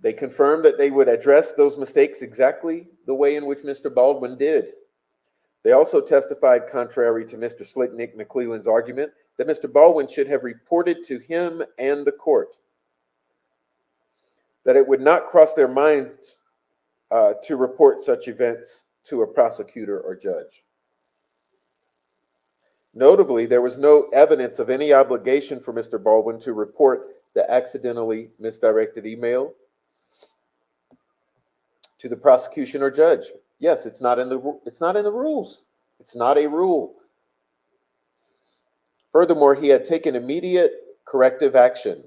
They confirmed that they would address those mistakes exactly the way in which Mr. Baldwin did. They also testified, contrary to Mr. Slick Nick McClellan's argument, that Mr. Baldwin should have reported to him and the court, that it would not cross their minds to report such events to a prosecutor or judge. Notably, there was no evidence of any obligation for Mr. Baldwin to report the accidentally misdirected email to the prosecution or judge. Yes, it's not in the rules. It's not a rule. Furthermore, he had taken immediate corrective action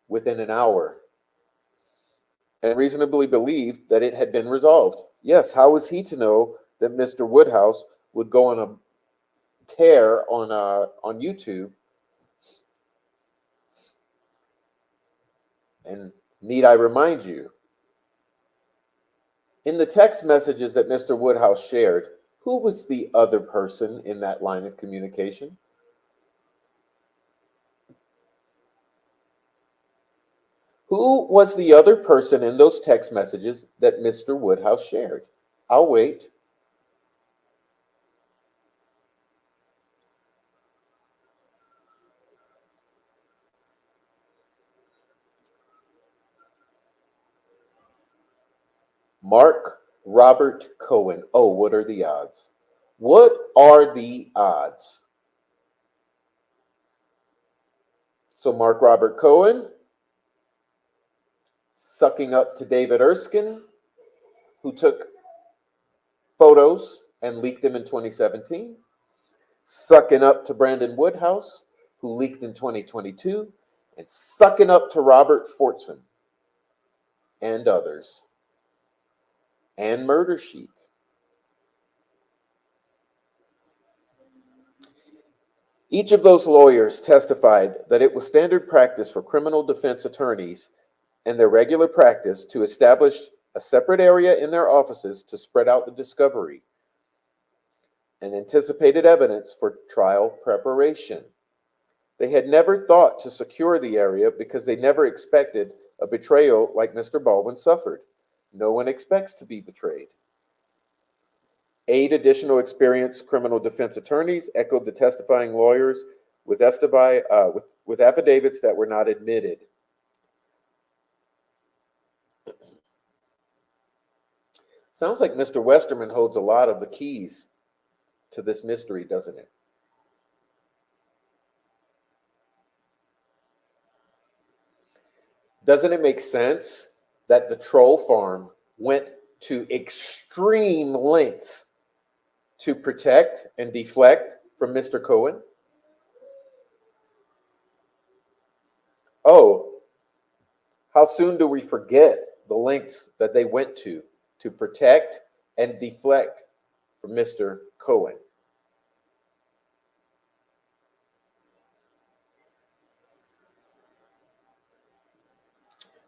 within an hour and reasonably believed that it had been resolved. Yes, how was he to know that Mr. Woodhouse would go on a tear on YouTube? And need I remind you, in the text messages that Mr. Woodhouse shared, who was the other person in that line of communication? Who was the other person in those text messages that Mr. Woodhouse shared? I'll wait. Mark Robert Cohen. Oh, what are the odds? What are the odds? So Mark Robert Cohen sucking up to David Erskine, who took photos and leaked them in 2017, sucking up to Brandon Woodhouse, who leaked in 2022, and sucking up to Robert Fortson and others, and Murder Sheet. Each of those lawyers testified that it was standard practice for criminal defense attorneys and their regular practice to establish a separate area in their offices to spread out the discovery and anticipated evidence for trial preparation. They had never thought to secure the area because they never expected a betrayal like Mr. Baldwin suffered. No one expects to be betrayed. 8 additional experienced criminal defense attorneys echoed the testifying lawyers with affidavits that were not admitted. Sounds like Mr. Westerman holds a lot of the keys to this mystery, doesn't it? Doesn't it make sense that the troll farm went to extreme lengths to protect and deflect from Mr. Cohen? Oh, how soon do we forget the lengths that they went to protect and deflect from Mr. Cohen?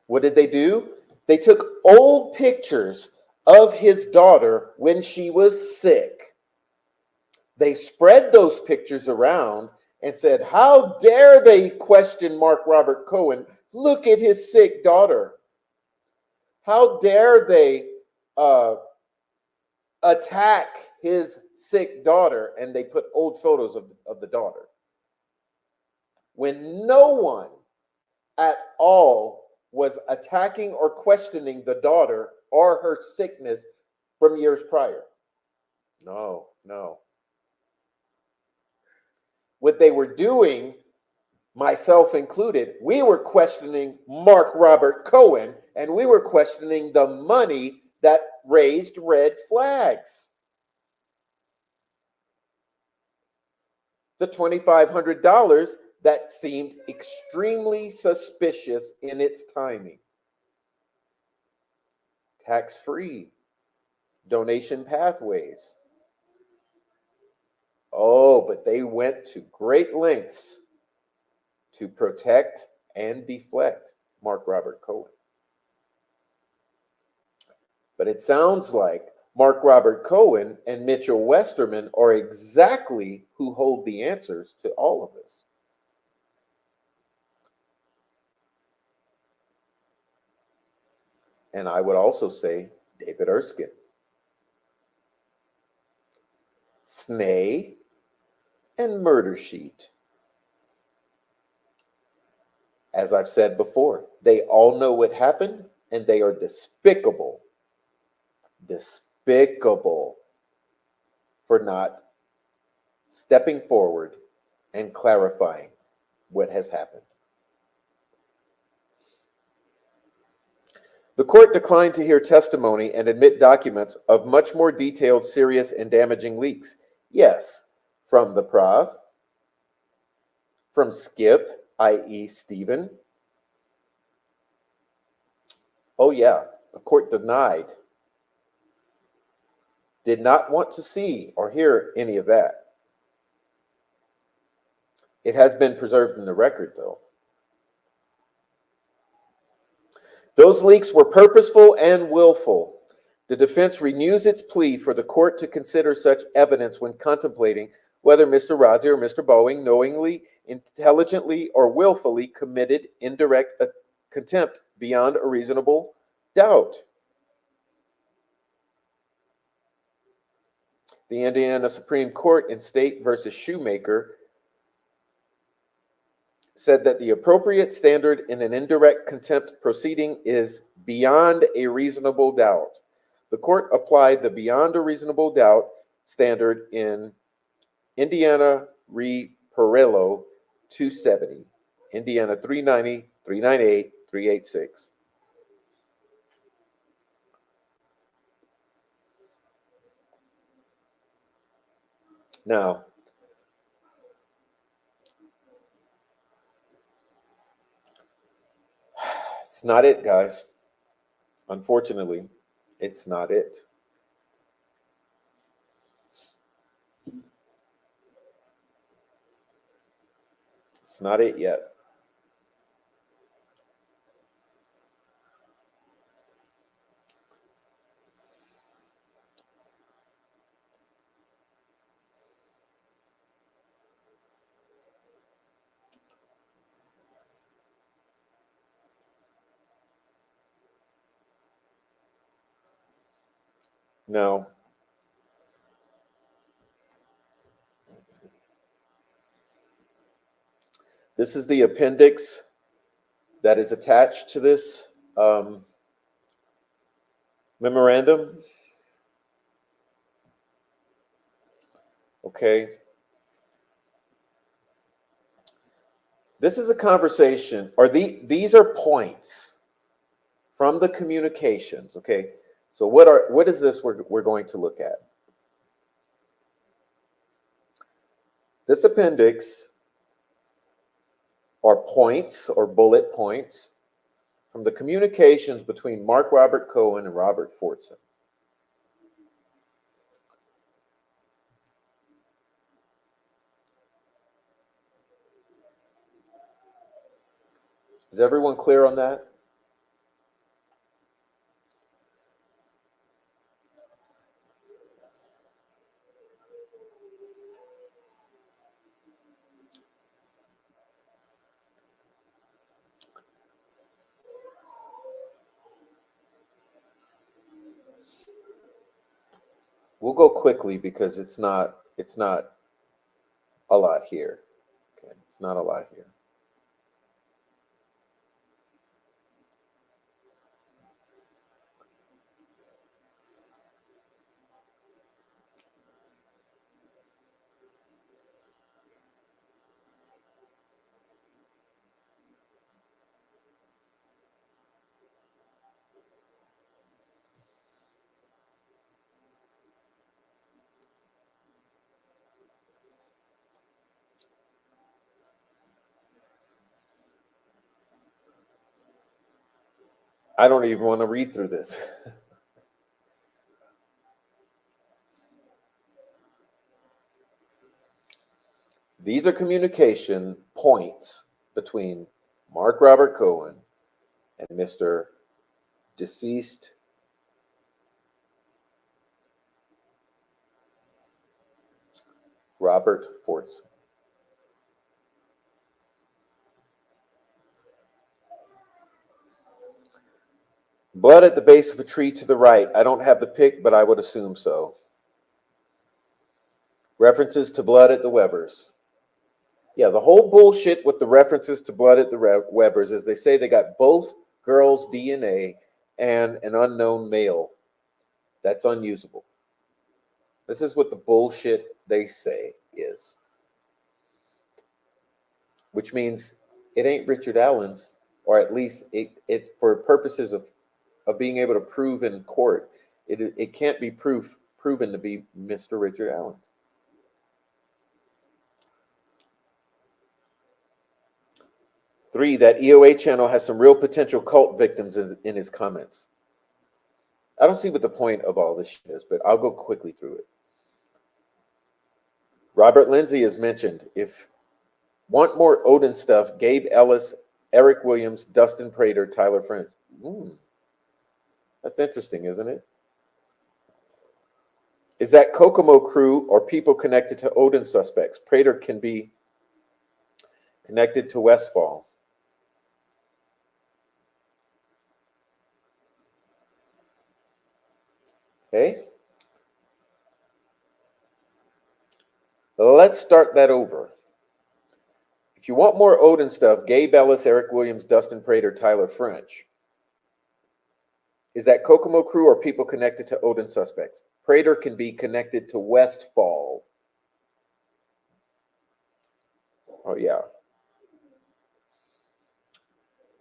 What did they do? They took old pictures of his daughter when she was sick. They spread those pictures around and said, how dare they question Mark Robert Cohen? Look at his sick daughter. How dare they attack his sick daughter? And they put old photos of the daughter, when no one at all was attacking or questioning the daughter or her sickness from years prior. No. What they were doing, myself included, we were questioning Mark Robert Cohen, and we were questioning the money that raised red flags. The $2,500 that seemed extremely suspicious in its timing. Tax-free donation pathways. Oh, but they went to great lengths to protect and deflect Mark Robert Cohen. But it sounds like Mark Robert Cohen and Mitchell Westerman are exactly who hold the answers to all of this. And I would also say David Erskine. Snay and Murder Sheet. As I've said before, they all know what happened, and they are despicable for not stepping forward and clarifying what has happened. The court declined to hear testimony and admit documents of much more detailed, serious, and damaging leaks. Yes, from the Prov, from Skip, i.e. Stephen. Oh yeah, the court denied, did not want to see or hear any of that. It has been preserved in the record, though. Those leaks were purposeful and willful. The defense renews its plea for the court to consider such evidence when contemplating whether Mr. Razi or Mr. Boeing knowingly, intelligently, or willfully committed indirect contempt beyond a reasonable doubt. The Indiana Supreme Court in State versus Shoemaker said that the appropriate standard in an indirect contempt proceeding is beyond a reasonable doubt. The court applied the beyond a reasonable doubt standard in Indiana re Perillo 270, Indiana 390, 398, 386. Now, it's not it, guys. Unfortunately, it's not it. It's not it yet. Now, this is the appendix that is attached to this memorandum. Okay. This is a conversation, or these are points from the communications. Okay. So what is this we're going to look at? This appendix are points or bullet points from the communications between Mark Robert Cohen and Robert Fortson. Is everyone clear on that? We'll go quickly because it's not a lot here. Okay, it's not a lot here. I don't even want to read through this. These are communication points between Mark Robert Cohen and Mr. Deceased Robert Fortson. Blood at the base of a tree to the right. I don't have the pic, but I would assume so. References to blood at the Webbers. Yeah, the whole bullshit with the references to blood at the Webbers is they say they got both girls' DNA and an unknown male. That's unusable. This is what the bullshit they say is. Which means it ain't Richard Allen's, or at least it for purposes of being able to prove in court, it can't be proven to be Mr. Richard Allen's. 3, that EOA channel has some real potential cult victims in his comments. I don't see what the point of all this shit is, but I'll go quickly through it. Robert Lindsay is mentioned. If want more Odin stuff, Gabe Ellis, Eric Williams, Dustin Prater, Tyler French. That's interesting, isn't it? Is that Kokomo crew or people connected to Odin suspects? Prater can be connected to Westfall. Okay. Let's start that over. If you want more Odin stuff, Gabe Ellis, Eric Williams, Dustin Prater, Tyler French. Is that Kokomo crew or people connected to Odin suspects? Prater can be connected to Westfall. Oh, yeah.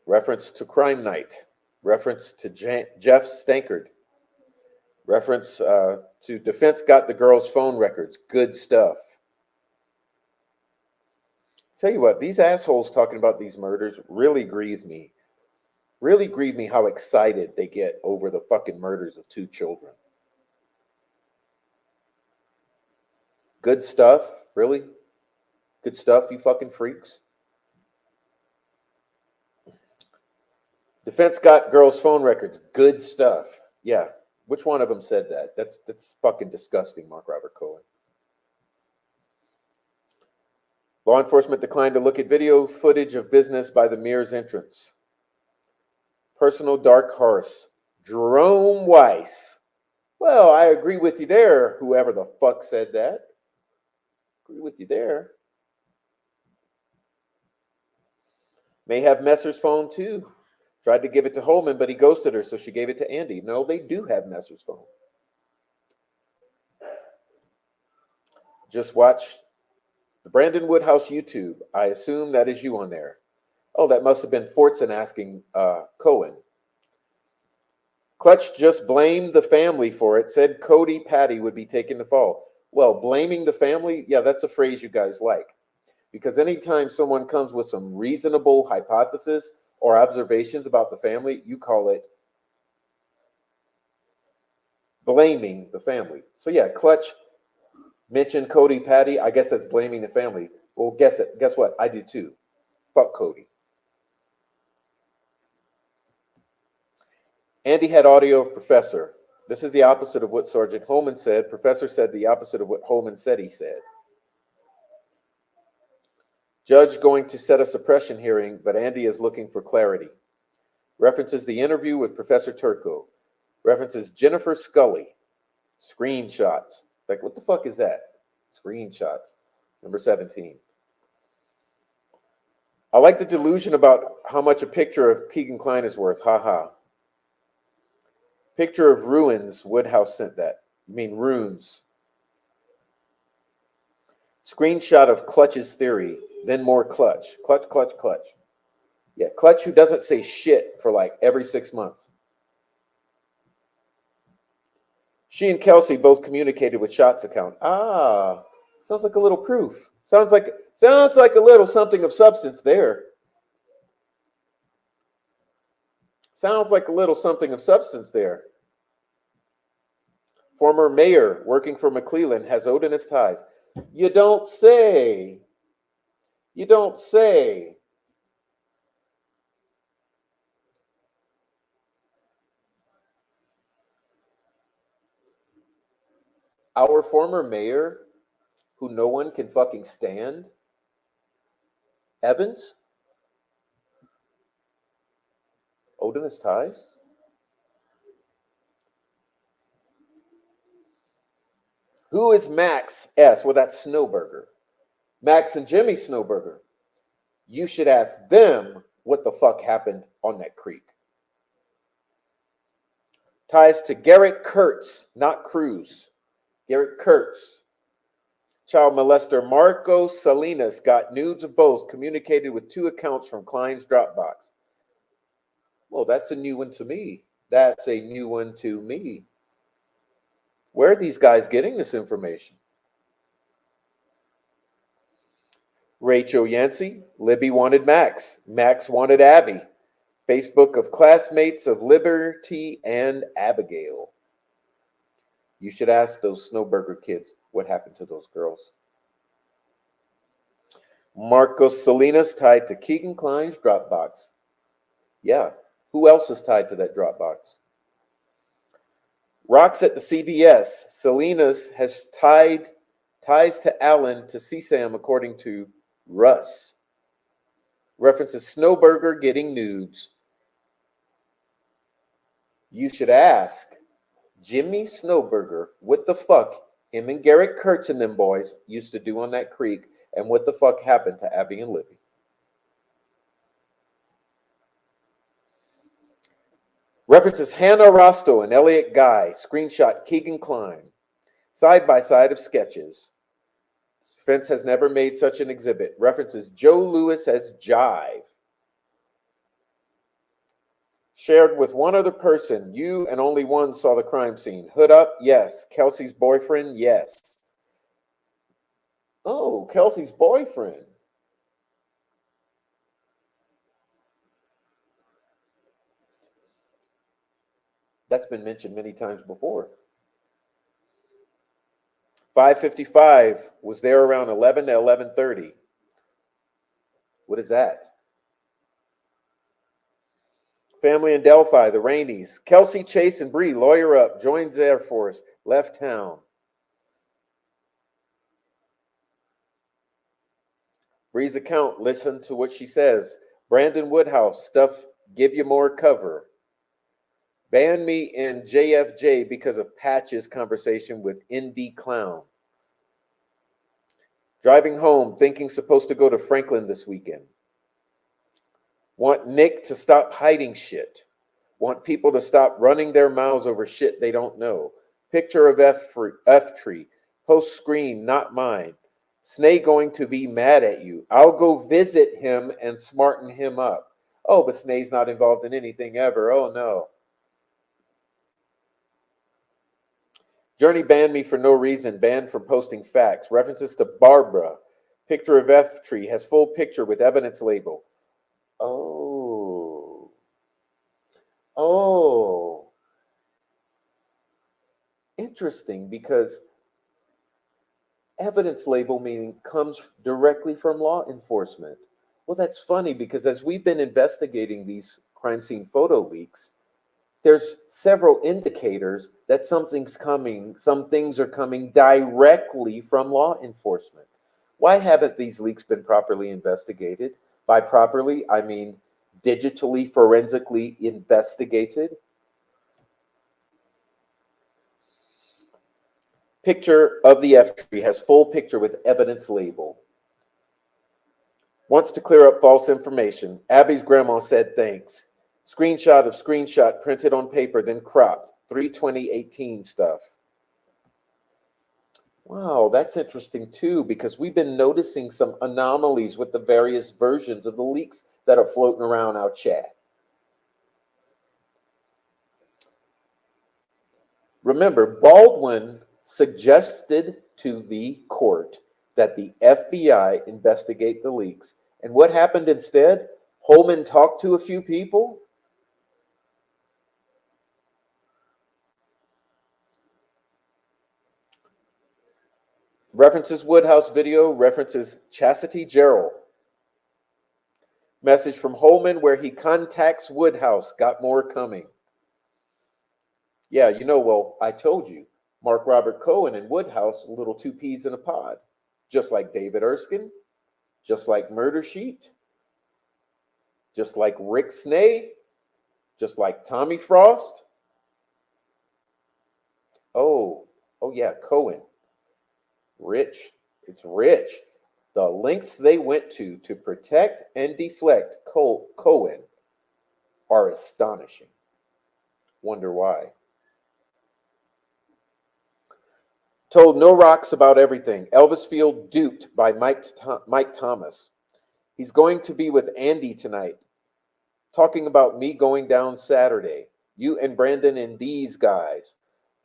Reference to Crime Night. Reference to Jeff Stankard. Reference to Defense got the girl's phone records. Good stuff. Tell you what, these assholes talking about these murders really grieve me. Really grieve me how excited they get over the fucking murders of 2 children. Good stuff? Really? Good stuff, you fucking freaks? Defense got girls' phone records. Good stuff. Yeah. Which one of them said that? That's fucking disgusting, Mark Robert Cohen. Law enforcement declined to look at video footage of business by the Mears entrance. Personal dark horse. Jerome Weiss. Well, I agree with you there, whoever the fuck said that. Agree with you there. May have Messer's phone too. Tried to give it to Holman, but he ghosted her, so she gave it to Andy. No, they do have Messer's phone. Just watch the Brandon Woodhouse YouTube. I assume that is you on there. Oh, that must have been Fortson asking Cohen. Clutch just blamed the family for it, said Cody Patty would be taken to fall. Well, blaming the family, yeah, that's a phrase you guys like. Because anytime someone comes with some reasonable hypothesis or observations about the family, you call it blaming the family. So yeah, Clutch mentioned Cody Patty. I guess that's blaming the family. Well, guess what? I do too. Fuck Cody. Andy had audio of Professor. This is the opposite of what Sergeant Holman said. Professor said the opposite of what Holman said he said. Judge going to set a suppression hearing, but Andy is looking for clarity. References the interview with Professor Turco. References Jennifer Scully. Screenshots. Like, what the fuck is that? Screenshots. Number 17. I like the delusion about how much a picture of Keegan Klein is worth. Ha ha. Picture of ruins. Woodhouse sent that. You mean runes. Screenshot of Clutch's theory. Then more Clutch. Clutch, Clutch, Clutch. Yeah, Clutch who doesn't say shit for like every 6 months. She and Kelsey both communicated with Shot's account. Ah, sounds like a little proof. Sounds like a little something of substance there. Sounds like a little something of substance there. Former mayor working for McClellan has Odinist ties. You don't say. You don't say. Our former mayor, who no one can fucking stand, Evans, Odinist ties. Who is Max S? Well, that's Snowburger. Max and Jimmy Snowburger. You should ask them what the fuck happened on that creek. Ties to Garrett Kurtz, not Cruz. Garrett Kurtz. Child molester Marco Salinas got nudes of both, communicated with 2 accounts from Klein's Dropbox. Well, that's a new one to me. That's a new one to me. Where are these guys getting this information? Rachel Yancey, Libby wanted Max. Max wanted Abby. Facebook of classmates of Liberty and Abigail. You should ask those Snowburger kids what happened to those girls. Marcos Salinas tied to Keegan Klein's Dropbox. Yeah, who else is tied to that Dropbox? Rocks at the CVS. Salinas has ties to Allen to CSAM according to Russ. References Snowburger getting nudes. You should ask Jimmy Snowburger what the fuck him and Garrett Kurtz and them boys used to do on that creek, and what the fuck happened to Abby and Libby. References Hannah Rosto and Elliot Guy. Screenshot Keegan Klein. Side by side of sketches. Fence has never made such an exhibit. References Joe Lewis as Jive. Shared with one other person. You and only one saw the crime scene. Hood up? Yes. Kelsey's boyfriend? Yes. Oh, Kelsey's boyfriend. That's been mentioned many times before. 5:55 was there around 11 to 11:30. What is that? Family in Delphi, the Rainies. Kelsey, Chase, and Bree, lawyer up, joins Air Force, left town. Bree's account, listen to what she says. Brandon Woodhouse, stuff, give you more cover. Ban me in JFJ because of Patch's conversation with Indy Clown. Driving home, thinking supposed to go to Franklin this weekend. Want Nick to stop hiding shit. Want people to stop running their mouths over shit they don't know. Picture of F tree. Post screen, not mine. Snay going to be mad at you. I'll go visit him and smarten him up. Oh, but Snay's not involved in anything ever. Oh, no. Journey banned me for no reason. Banned from posting facts. References to Barbara. Picture of F tree. Has full picture with evidence label. Oh. Oh. Interesting, because evidence label meaning comes directly from law enforcement. Well, that's funny, because as we've been investigating these crime scene photo leaks, there's several indicators that something's coming, some things are coming directly from law enforcement. Why haven't these leaks been properly investigated? By properly, I mean digitally, forensically investigated. Picture of the F tree has full picture with evidence label. Wants to clear up false information. Abby's grandma said thanks. Screenshot of screenshot printed on paper, then cropped. 3/20/18 stuff. Wow, that's interesting too, because we've been noticing some anomalies with the various versions of the leaks that are floating around our chat. Remember, Baldwin suggested to the court that the FBI investigate the leaks. And what happened instead? Holman talked to a few people. References Woodhouse video, references Chastity Gerald. Message from Holman where he contacts Woodhouse. Got more coming. Yeah, well, I told you. Mark Robert Cohen and Woodhouse, little two peas in a pod. Just like David Erskine, just like Murder Sheet, just like Rick Snay, just like Tommy Frost. Oh yeah, Cohen. Rich. It's rich. The lengths they went to protect and deflect Cohen are astonishing. Wonder why. Told no rocks about everything. Elvis Field duped by Mike Thomas. He's going to be with Andy tonight, talking about me going down Saturday. You and Brandon and these guys.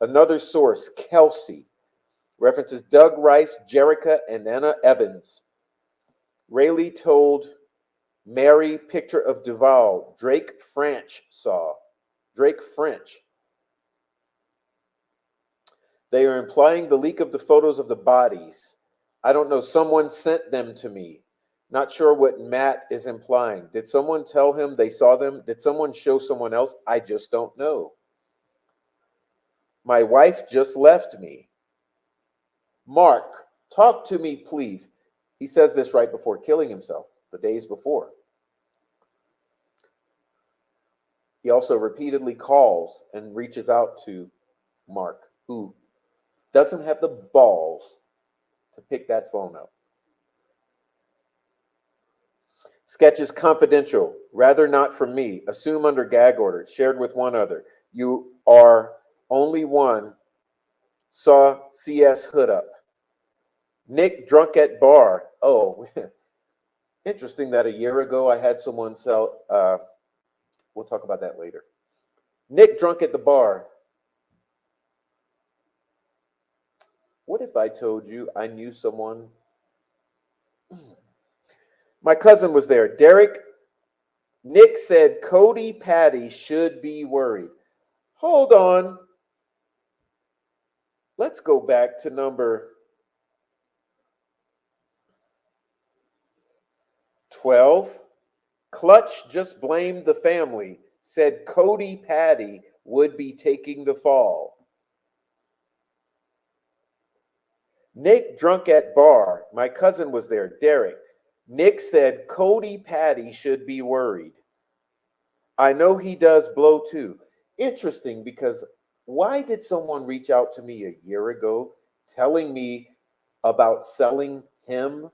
Another source, Kelsey. References Doug Rice, Jerica, and Anna Evans. Rayleigh told Mary picture of Duval. Drake French saw. Drake French. They are implying the leak of the photos of the bodies. I don't know. Someone sent them to me. Not sure what Matt is implying. Did someone tell him they saw them? Did someone show someone else? I just don't know. My wife just left me. Mark, talk to me, please. He says this right before killing himself, the days before. He also repeatedly calls and reaches out to Mark, who doesn't have the balls to pick that phone up. Sketches confidential, rather not from me. Assume under gag order, shared with one other. You are only one. Saw CS hood up. Nick drunk at bar. Oh, interesting that a year ago I had someone sell. We'll talk about that later. Nick drunk at the bar. What if I told you I knew someone? My cousin was there. Derek, Nick said Cody Patty should be worried. Hold on. Let's go back to number 12. Clutch just blamed the family, said Cody Patty would be taking the fall. Nick drunk at bar. My cousin was there. Derek. Nick said Cody Patty should be worried. I know he does blow too. Interesting, because why did someone reach out to me a year ago telling me about selling him?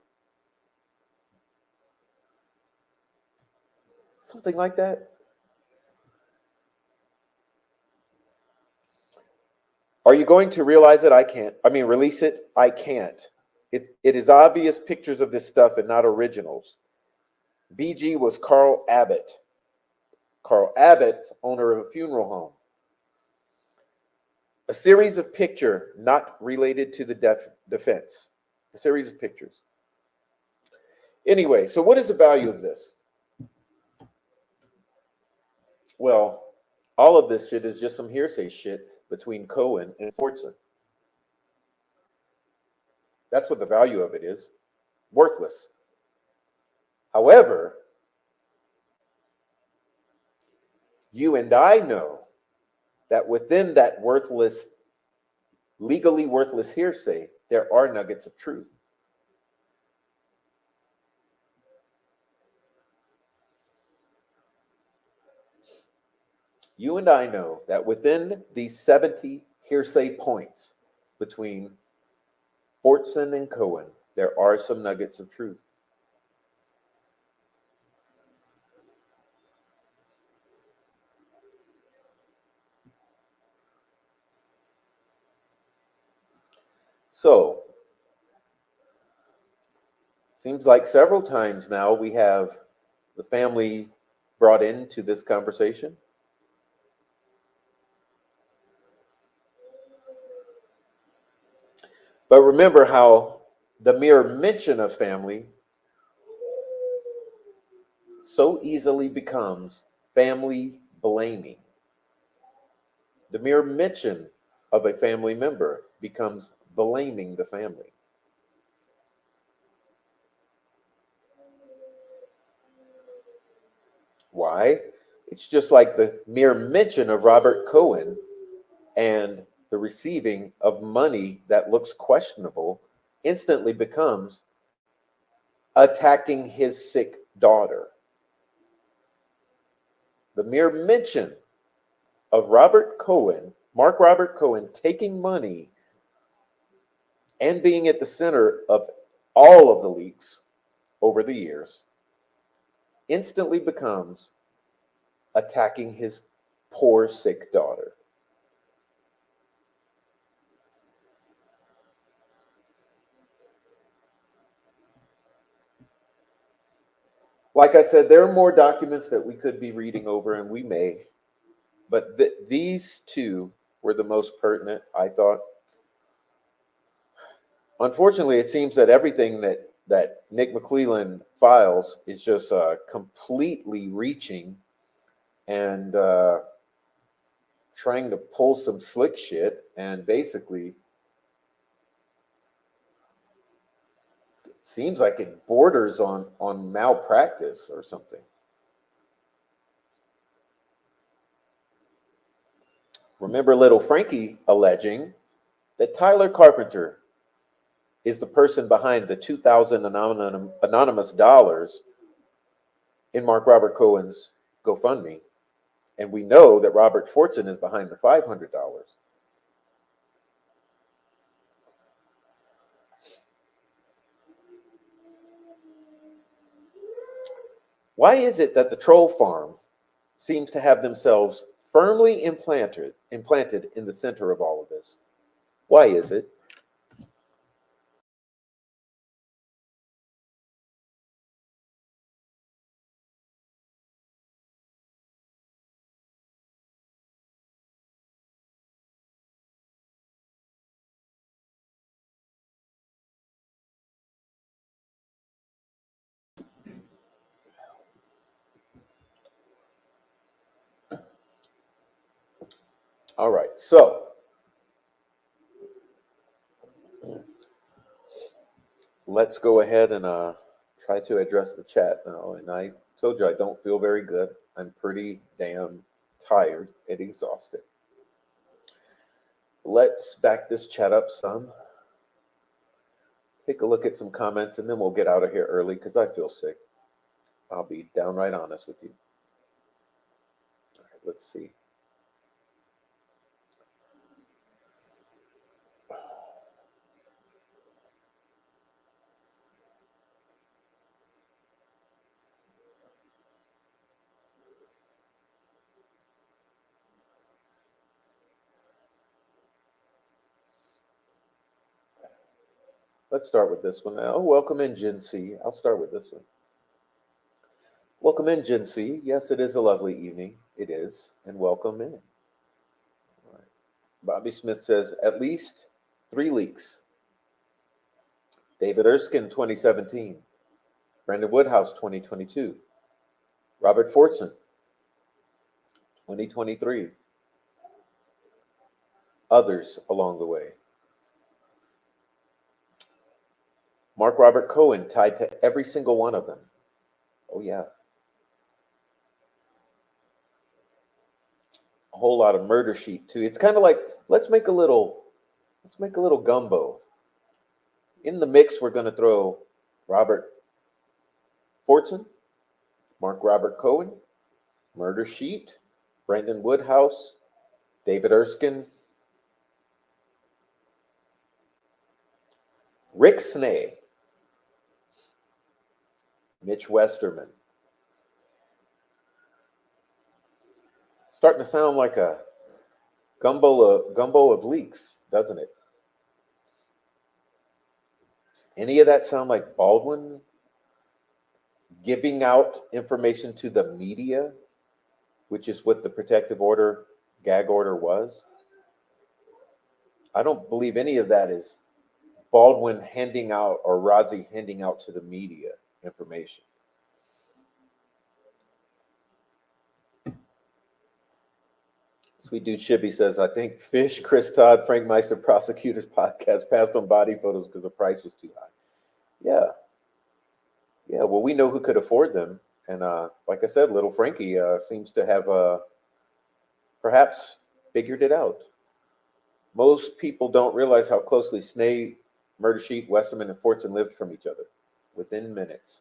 Something like that. Are you going to realize it? I can't. Release it? I can't. It is obvious pictures of this stuff and not originals. BG was Carl Abbott. Carl Abbott, owner of a funeral home. A series of pictures not related to the defense. A series of pictures. Anyway, so what is the value of this? Well, all of this shit is just some hearsay shit between Cohen and Fortson. That's what the value of it is. Worthless. However, you and I know that within that worthless, legally worthless hearsay, there are nuggets of truth. You and I know that within these 70 hearsay points between Fortson and Cohen, there are some nuggets of truth. So, seems like several times now we have the family brought into this conversation. But remember how the mere mention of family so easily becomes family blaming. The mere mention of a family member becomes blaming the family. Why? It's just like the mere mention of Robert Cohen and the receiving of money that looks questionable instantly becomes attacking his sick daughter. The mere mention of Mark Robert Cohen, taking money and being at the center of all of the leaks over the years instantly becomes attacking his poor sick daughter. Like I said, there are more documents that we could be reading over, and we may, but these two were the most pertinent, I thought. Unfortunately, it seems that everything that that Nick McClelland files is just completely reaching and trying to pull some slick shit, and basically it seems like it borders on malpractice or something. Remember little Frankie alleging that Tyler Carpenter is the person behind the 2,000 anonymous dollars in Mark Robert Cohen's GoFundMe. And we know that Robert Fortson is behind the $500. Why is it that the troll farm seems to have themselves firmly implanted in the center of all of this? Why is it? All right, so let's go ahead and try to address the chat now. And I told you I don't feel very good. I'm pretty damn tired and exhausted. Let's back this chat up some. Take a look at some comments, and then we'll get out of here early because I feel sick. I'll be downright honest with you. All right, let's see. Let's start with this one. Oh, welcome in, Gen C. I'll start with this one. Welcome in, Gen C. Yes, it is a lovely evening. It is. And welcome in. All right. Bobby Smith says, at least 3 leaks. David Erskine, 2017. Brandon Woodhouse, 2022. Robert Fortson, 2023. Others along the way. Mark Robert Cohen tied to every single one of them. Oh yeah. A whole lot of murder sheet too. It's kind of like let's make a little gumbo. In the mix, we're going to throw Robert Fortson, Mark Robert Cohen, murder sheet, Brandon Woodhouse, David Erskine, Rick Snay, Mitch Westerman. Starting to sound like a gumbo of leaks, doesn't it? Any of that sound like Baldwin giving out information to the media, which is what the protective order, gag order was? I don't believe any of that is Baldwin handing out or Rozzi handing out to the media information. Sweet Dude Shibby says, I think Fish, Chris Todd, Frank Meister Prosecutors Podcast passed on body photos because the price was too high. Yeah. Yeah, well, we know who could afford them. And like I said, little Frankie seems to have perhaps figured it out. Most people don't realize how closely Snay, Murder Sheet, Westerman, and Fortson lived from each other within minutes.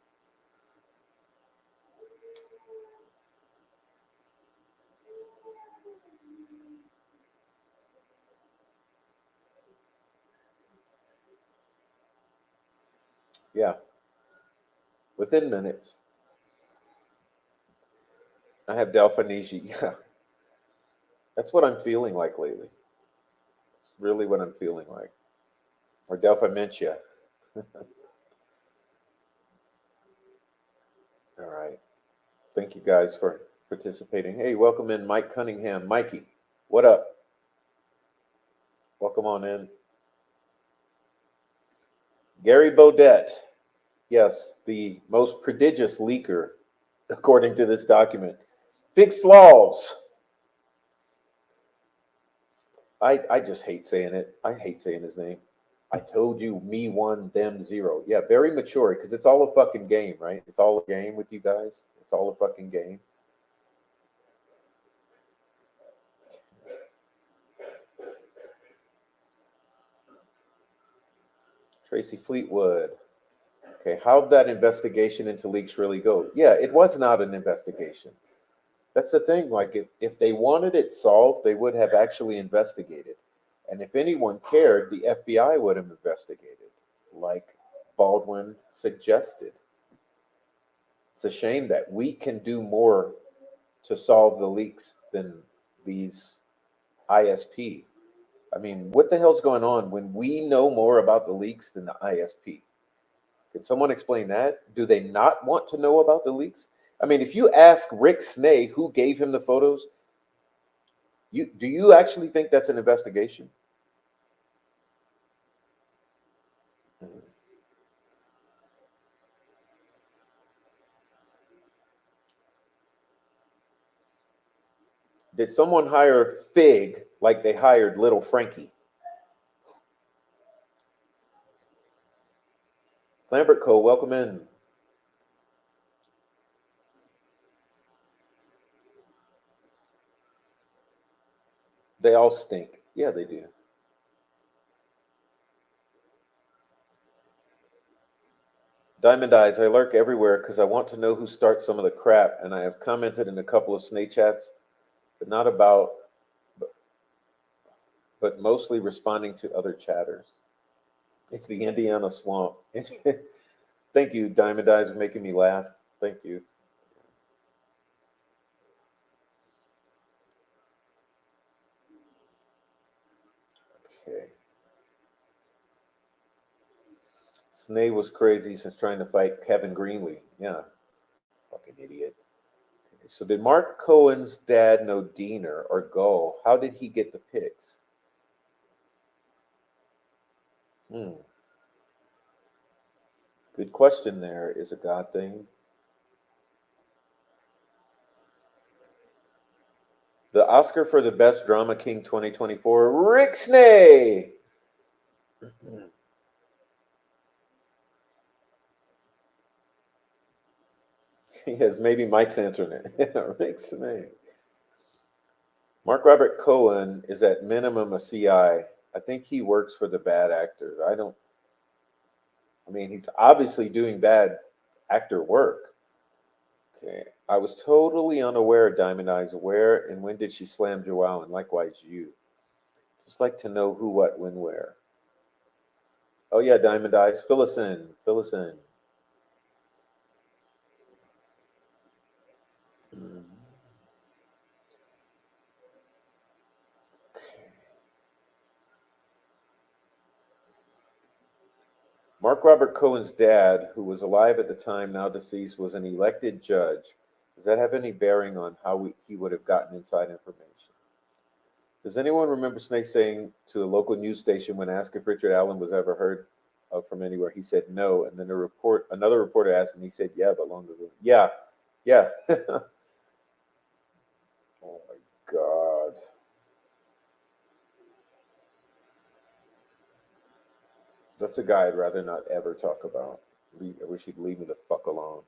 Yeah, within minutes. I have Delphi. Yeah, that's what I'm feeling like lately. It's really what I'm feeling like. Or Delphimentia. All right. Thank you guys for participating. Hey, welcome in Mike Cunningham. Mikey, what up? Welcome on in. Gary Bodette. Yes, the most prodigious leaker, according to this document. Big Slavs. I just hate saying it. I hate saying his name. I told you, me one, them zero. Yeah, very mature because it's all a fucking game, right? It's all a game with you guys. It's all a fucking game. Tracy Fleetwood. Okay, how'd that investigation into leaks really go? Yeah, it was not an investigation. That's the thing. Like, if they wanted it solved, they would have actually investigated. And if anyone cared, the FBI would have investigated, like Baldwin suggested. It's a shame that we can do more to solve the leaks than these ISP. I mean, what the hell's going on when we know more about the leaks than the ISP? Can someone explain that? Do they not want to know about the leaks? I mean, if you ask Rick Snay who gave him the photos, do you actually think that's an investigation? Did someone hire Fig like they hired Little Frankie? Lambert Co., welcome in. They all stink. Yeah, they do. Diamond Eyes, I lurk everywhere because I want to know who starts some of the crap, and I have commented in a couple of Snake chats, but not about, but mostly responding to other chatters. It's the Indiana swamp. Thank you, Diamond Eyes, for making me laugh. Thank you. Okay. Snay was crazy since trying to fight Kevin Greenlee. Yeah, fucking idiot. Okay. So did Mark Cohen's dad know Diener or Gull? How did he get the pics? Hmm. Good question there. Is a God thing. The Oscar for the Best Drama King 2024, Rick Snay. Yes, maybe Mike's answering it. Rick Snay. Mark Robert Cohen is at minimum a CI. I think he works for the bad actors. I mean, he's obviously doing bad actor work. Okay. I was totally unaware, Diamond Eyes. Where and when did she slam Joao? And likewise, you. Just like to know who, what, when, where. Oh, yeah, Diamond Eyes. Fill us in. Fill us in. Mhm. Mark Robert Cohen's dad, who was alive at the time, now deceased, was an elected judge. Does that have any bearing on how he would have gotten inside information? Does anyone remember Snake saying to a local news station when asked if Richard Allen was ever heard of from anywhere, he said no, and then another reporter asked, and he said yeah, but long ago. Yeah, yeah. Oh my God. That's a guy I'd rather not ever talk about. I wish he'd leave me the fuck alone.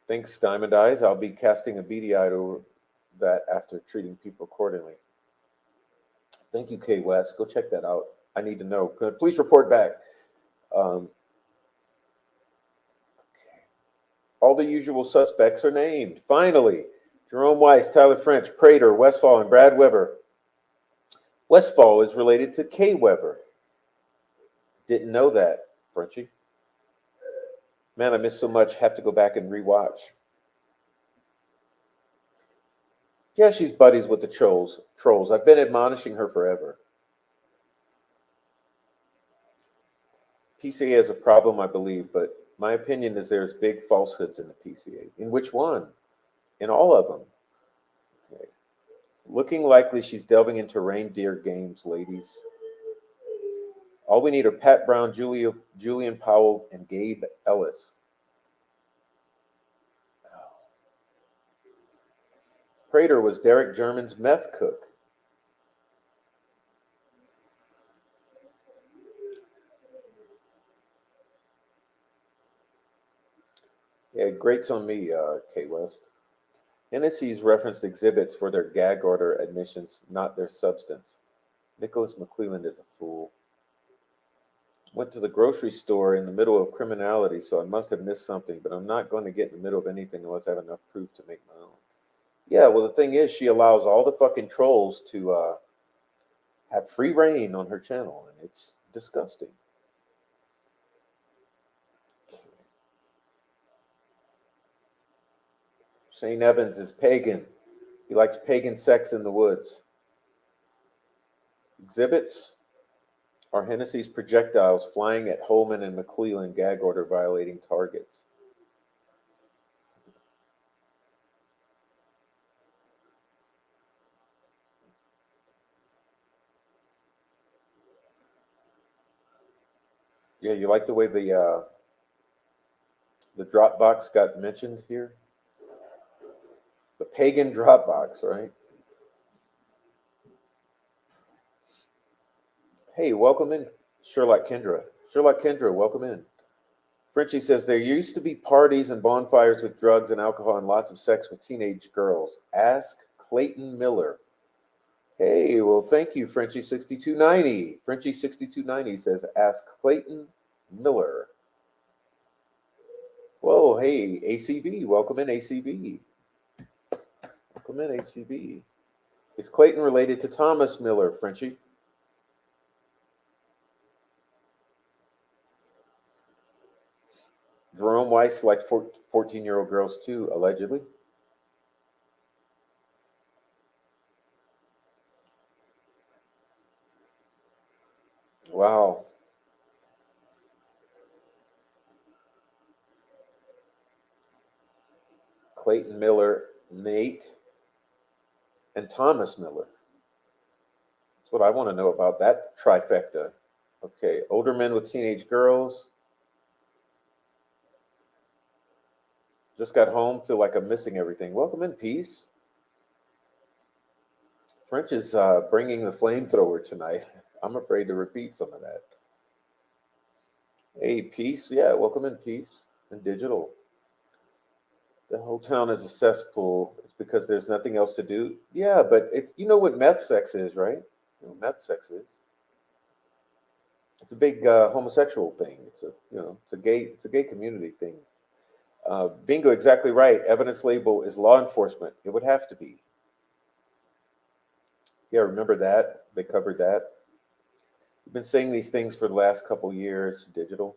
Thanks, Diamond Eyes. I'll be casting a beady eye over that after treating people accordingly. Thank you, K West. Go check that out. I need to know. Please report back. Um, all the usual suspects are named. Finally, Jerome Weiss, Tyler French, Prater, Westfall, and Brad Weber. Westfall is related to Kay Weber. Didn't know that, Frenchie. Man, I missed so much. Have to go back and rewatch. Yeah, she's buddies with the trolls. Trolls. I've been admonishing her forever. PCA is a problem, I believe, but my opinion is there's big falsehoods in the PCA. In which one? In all of them. Okay. Looking likely she's delving into reindeer games, ladies. All we need are Pat Brown, Julian Powell, and Gabe Ellis. Prater was Derek German's meth cook. Yeah, greats on me, K West. Hennessy's referenced exhibits for their gag order admissions, not their substance. Nicholas McClelland is a fool. Went to the grocery store in the middle of criminality, so I must have missed something, but I'm not going to get in the middle of anything unless I have enough proof to make my own. Yeah, well, the thing is, she allows all the fucking trolls to have free reign on her channel, and it's disgusting. Shane Evans is pagan. He likes pagan sex in the woods. Exhibits are Hennessy's projectiles flying at Holman and McClelland gag order violating targets. Yeah, you like the way the Dropbox got mentioned here? The pagan Dropbox, right? Hey, welcome in, Sherlock Kendra. Sherlock Kendra, welcome in. Frenchie says, there used to be parties and bonfires with drugs and alcohol and lots of sex with teenage girls. Ask Clayton Miller. Hey, well, thank you, Frenchie6290. Frenchie6290 says, ask Clayton Miller. Whoa, hey, ACB, welcome in, ACB. Welcome in, ACB. Is Clayton related to Thomas Miller, Frenchie? Jerome Weiss liked 14-year-old girls too, allegedly. Wow. Clayton Miller, Nate, and Thomas Miller. That's what I want to know about that trifecta. Okay, older men with teenage girls. Just got home, feel like I'm missing everything. Welcome in, Peace. French is bringing the flamethrower tonight. I'm afraid to repeat some of that. Hey, Peace. Yeah, welcome in, Peace. And Digital. The whole town is a cesspool. It's because there's nothing else to do. Yeah, but you know what meth sex is, right? You know what meth sex is. It's a big homosexual thing. It's a gay community thing. Bingo, exactly right. Evidence label is law enforcement. It would have to be. Yeah, remember that? They covered that. We've been saying these things for the last couple years, Digital.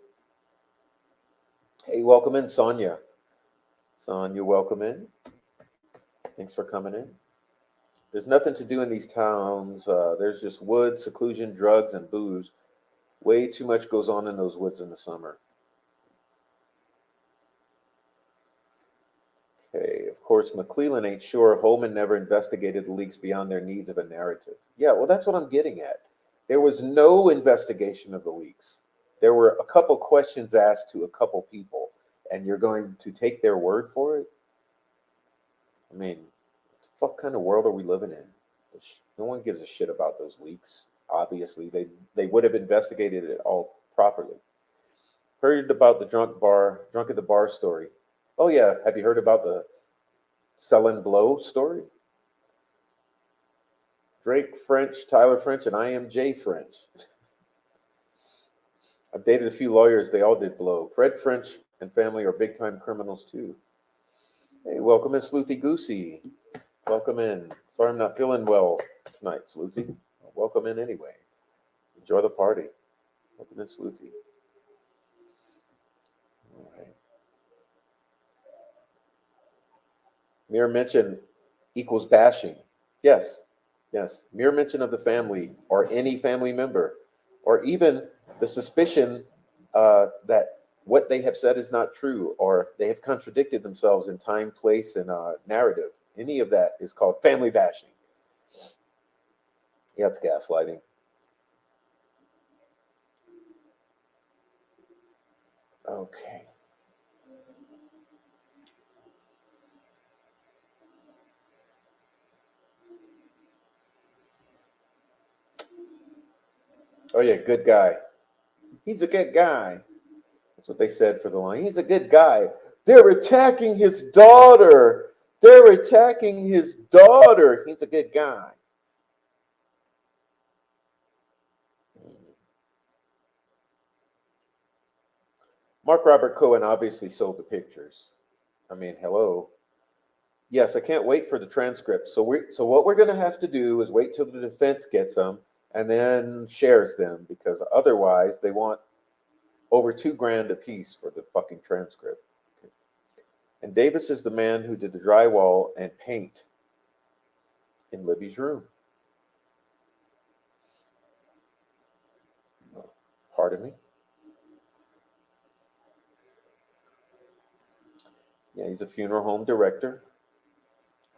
Hey, welcome in, Sonia. Sonia, welcome in. Thanks for coming in. There's nothing to do in these towns. There's just wood, seclusion, drugs, and booze. Way too much goes on in those woods in the summer. Okay, of course, McClelland ain't sure. Holman never investigated the leaks beyond their needs of a narrative. Yeah, well, that's what I'm getting at. There was no investigation of the leaks. There were a couple questions asked to a couple people, and you're going to take their word for it? I mean, what the fuck kind of world are we living in? No one gives a shit about those leaks. Obviously, they would have investigated it all properly. Heard about the drunk at the bar story. Oh yeah, have you heard about the Selling Blow story? Drake French, Tyler French, and I am Jay French. I've dated a few lawyers, they all did blow. Fred French and family are big time criminals too. Hey, welcome in, Sleuthy Goosey. Welcome in. Sorry I'm not feeling well tonight, Sleuthy. Welcome in anyway. Enjoy the party. Welcome in, Sleuthy. All right. Mere mention equals bashing. Yes, yes. Mere mention of the family or any family member, or even the suspicion that what they have said is not true, or they have contradicted themselves in time, place, and narrative. Any of that is called family bashing. Yeah, it's gaslighting. Okay. Oh yeah, good guy. He's a good guy. That's what they said for the line. He's a good guy. They're attacking his daughter. They're attacking his daughter. He's a good guy. Mark Robert Cohen obviously sold the pictures. I mean, hello. Yes, I can't wait for the transcript. So what we're going to have to do is wait till the defense gets them and then shares them, because otherwise they want over $2,000 a piece for the fucking transcript. And Davis is the man who did the drywall and paint in Libby's room. Pardon me? Yeah, he's a funeral home director.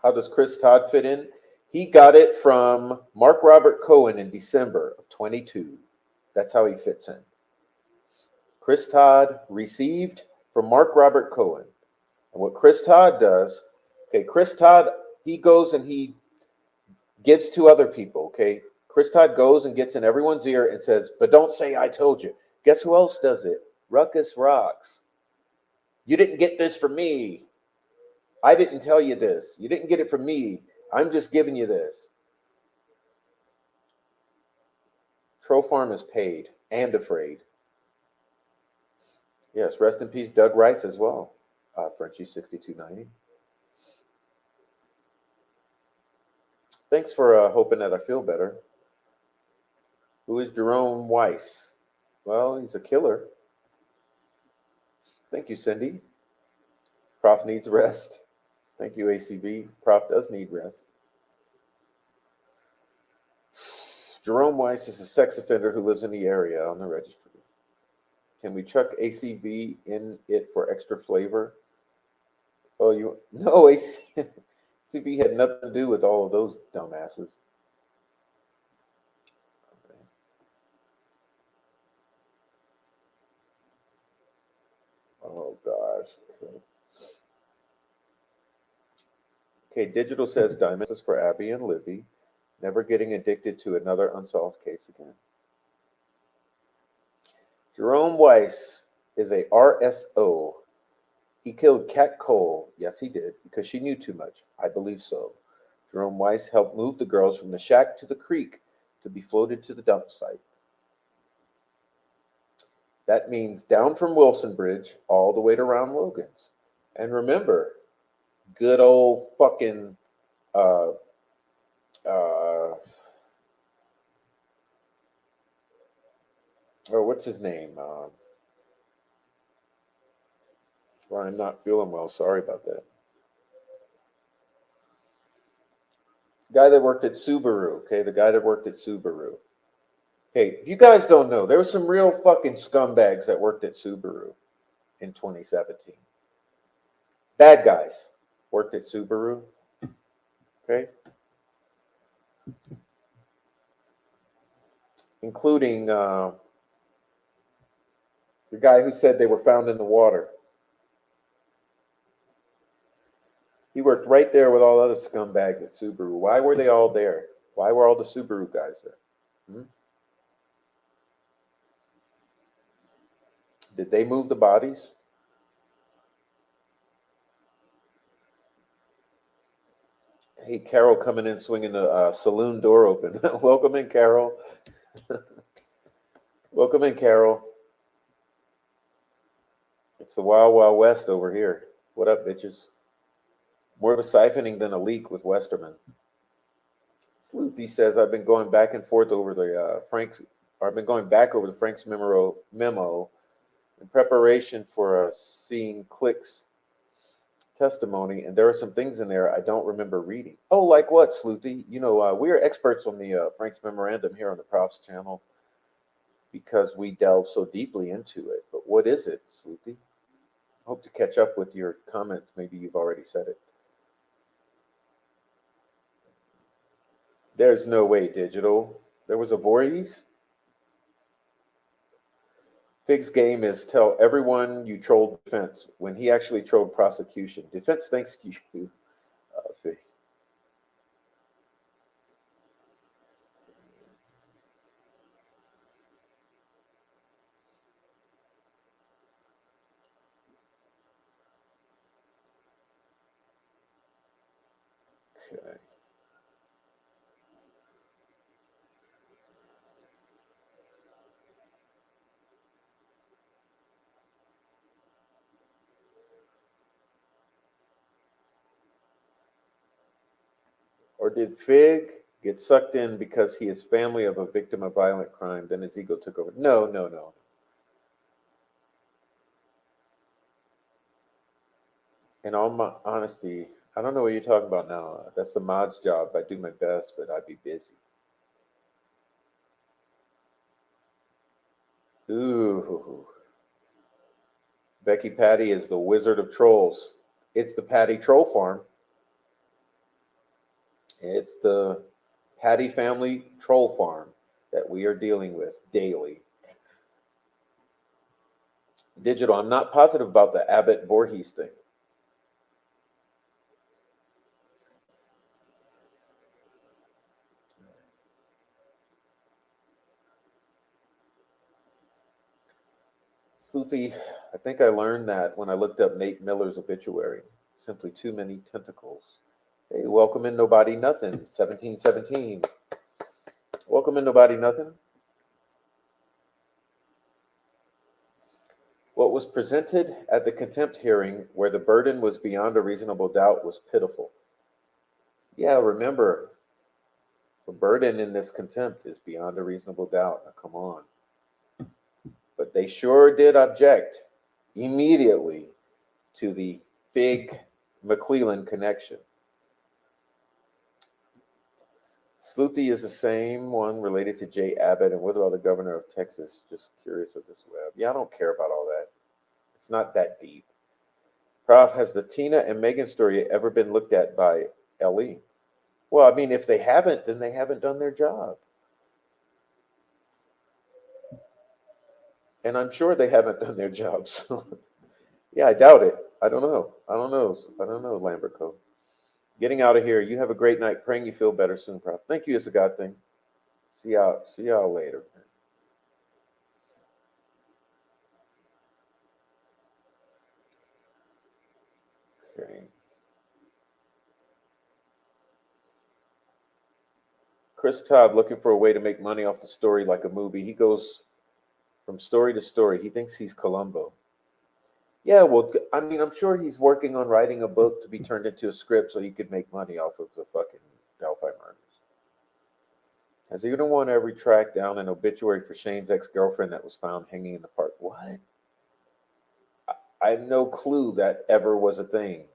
How does Chris Todd fit in? He got it from Mark Robert Cohen in December of 22. That's how he fits in. Chris Todd received from Mark Robert Cohen. And what Chris Todd does, okay, Chris Todd, he goes and he gets to other people, okay? Chris Todd goes and gets in everyone's ear and says, but don't say I told you. Guess who else does it? Ruckus Rocks. You didn't get this from me. I didn't tell you this. You didn't get it from me. I'm just giving you this. Troll Farm is paid and afraid. Yes, rest in peace, Doug Rice as well. Frenchie 6290. Thanks for hoping that I feel better. Who is Jerome Weiss? Well, he's a killer. Thank you, Cindy. Prof needs rest. Thank you, ACB. Prof does need rest. Jerome Weiss is a sex offender who lives in the area on the registry. Can we chuck ACB in it for extra flavor? Oh, you no, ACB had nothing to do with all of those dumbasses. Oh gosh. Okay, Digital says diamonds is for Abby and Libby. Never getting addicted to another unsolved case again. Jerome Weiss is a RSO. He killed Kat Cole. Yes, he did, because she knew too much. I believe so. Jerome Weiss helped move the girls from the shack to the creek to be floated to the dump site. That means down from Wilson Bridge all the way to Round Logan's. And remember, good old fucking uh, or what's his name? Well, I'm not feeling well. Sorry about that. Guy that worked at Subaru. Okay, the guy that worked at Subaru. Hey, if you guys don't know, there were some real fucking scumbags that worked at Subaru in 2017. Bad guys worked at Subaru. Okay, including the guy who said they were found in the water. He worked right there with all the other scumbags at Subaru. Why were they all there? Why were all the Subaru guys there? Hmm? Did they move the bodies? Hey, Carol coming in swinging the saloon door open. Welcome in, Carol. Welcome in, Carol. It's the Wild Wild West over here. What up, bitches? More of a siphoning than a leak with Westerman. Sleuthy says, I've been going back and forth over the Frank's, or I've been going back over the Frank's memo in preparation for seeing Click's testimony, and there are some things in there I don't remember reading. Oh, like what, Sleuthy? You know, we are experts on the Frank's memorandum here on the Prof's channel because we delve so deeply into it. But what is it, Sleuthy? Hope to catch up with your comments. Maybe you've already said it. There's no way, Digital. There was a Voorhees? Fig's game is tell everyone you trolled defense when he actually trolled prosecution. Defense thanks you, Fig. Okay. Or did Fig get sucked in because he is family of a victim of violent crime? Then his ego took over. No, no, no. In all my honesty, I don't know what you're talking about now. That's the mod's job. I do my best, but I'd be busy. Ooh. Becky Patty is the wizard of trolls. It's the Patty Troll Farm. It's the Patty family troll farm that we are dealing with daily. Digital, I'm not positive about the Abbott Voorhees thing. Sluthi, I think I learned that when I looked up Nate Miller's obituary. Simply too many tentacles. Hey, welcome in Nobody Nothing, 1717. Welcome in Nobody Nothing. What was presented at the contempt hearing, where the burden was beyond a reasonable doubt, was pitiful. Yeah, remember, the burden in this contempt is beyond a reasonable doubt. Now, come on. But they sure did object immediately to the Fig McClellan connection. Sluthi is the same one related to Jay Abbott, and what about the governor of Texas? Just curious of this web. Yeah, I don't care about all that. It's not that deep. Prof, has the Tina and Megan story ever been looked at by LE? Well, I mean, if they haven't, then they haven't done their job. And I'm sure they haven't done their job. So, yeah, I doubt it. I don't know. I don't know, Lambert Co. Getting out of here. You have a great night. Praying you feel better soon, Prof. Thank you. It's a God thing. See y'all later. Okay. Chris Todd looking for a way to make money off the story like a movie. He goes from story to story. He thinks he's Columbo. Yeah, well, I mean, I'm sure he's working on writing a book to be turned into a script so he could make money off of the fucking Delphi murders. Has anyone ever tracked down an obituary for Shane's ex-girlfriend that was found hanging in the park? What? I have no clue that ever was a thing,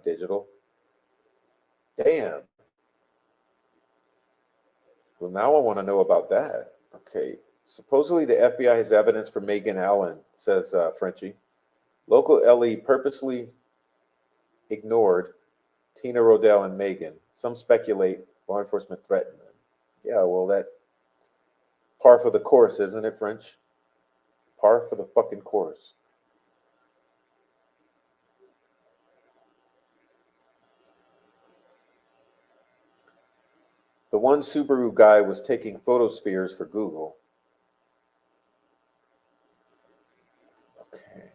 Digital. Damn. Well, now I want to know about that. Okay. Supposedly the FBI has evidence for Megan Allen, says Frenchie. Local LE purposely ignored Tina Rodell and Megan. Some speculate law enforcement threatened them. Yeah, well, that par for the course, isn't it, French? Par for the fucking course. The one Subaru guy was taking photospheres for Google. Okay.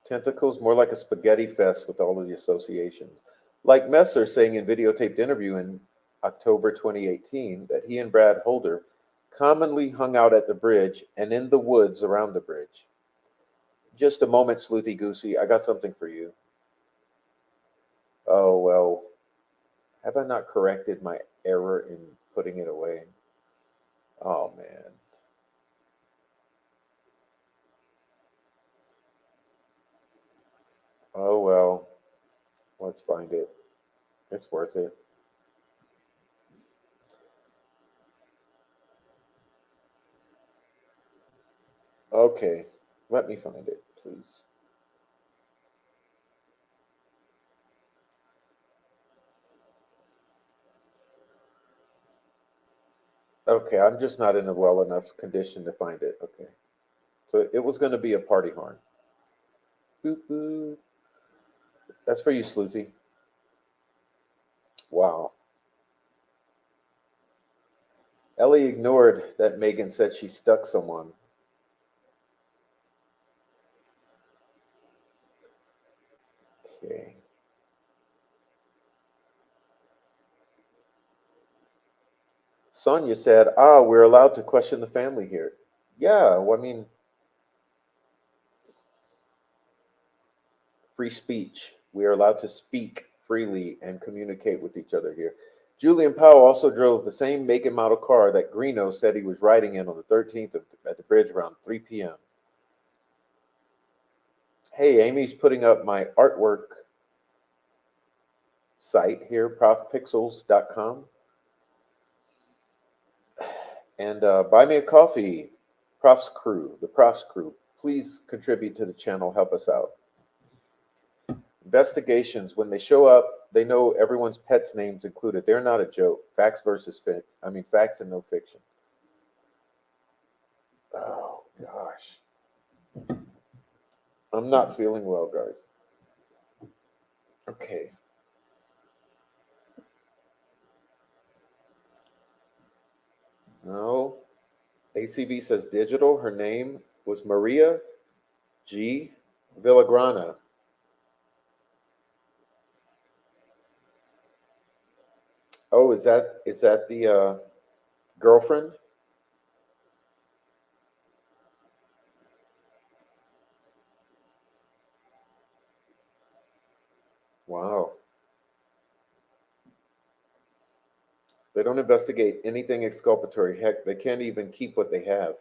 Tentacles, more like a spaghetti fest with all of the associations. Like Messer saying in videotaped interview in October 2018 that he and Brad Holder commonly hung out at the bridge and in the woods around the bridge. Just a moment, Sleuthy Goosey. I got something for you. Oh, well, have I not corrected my error in putting it away? Oh, man. Oh, well, let's find it. It's worth it. Okay, let me find it, please. Okay, I'm just not in a well enough condition to find it. Okay. So it was going to be a party horn. Boop, boop. That's for you, Sleuzy. Wow. Ellie ignored that Megan said she stuck someone. Okay. Sonia said, we're allowed to question the family here. Yeah, well, I mean, free speech. We are allowed to speak freely and communicate with each other here. Julian Powell also drove the same make and model car that Greeno said he was riding in on the 13th at the bridge around 3 p.m. Hey, Amy's putting up my artwork site here, profpixels.com. And buy me a coffee, the Prof's crew. Please contribute to the channel, help us out. Investigations, when they show up, they know everyone's pet's names included. They're not a joke. Facts and no fiction. Oh, gosh. I'm not feeling well, guys. Okay. No. ACB says digital. Her name was Maria G. Villagrana. Oh, is that the girlfriend? Wow. They don't investigate anything exculpatory. Heck, they can't even keep what they have.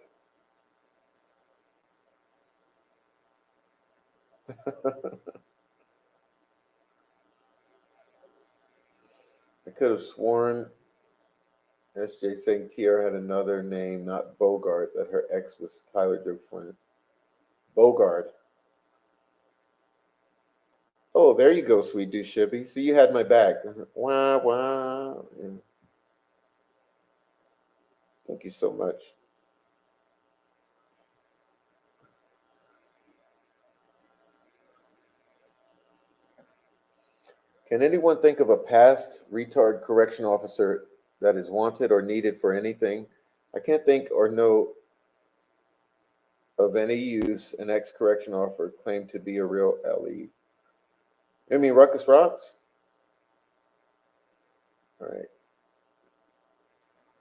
I could have sworn SJ saying Tiara had another name, not Bogart, that her ex was Tyler Joe Flynn. Bogart. Oh, there you go, sweet Dushibby. See, you had my back. Wah, wah. And thank you so much. Can anyone think of a past retard correction officer that is wanted or needed for anything? I can't think or know of any use an ex-correction officer claimed to be a real LE. You mean Ruckus Rocks? All right.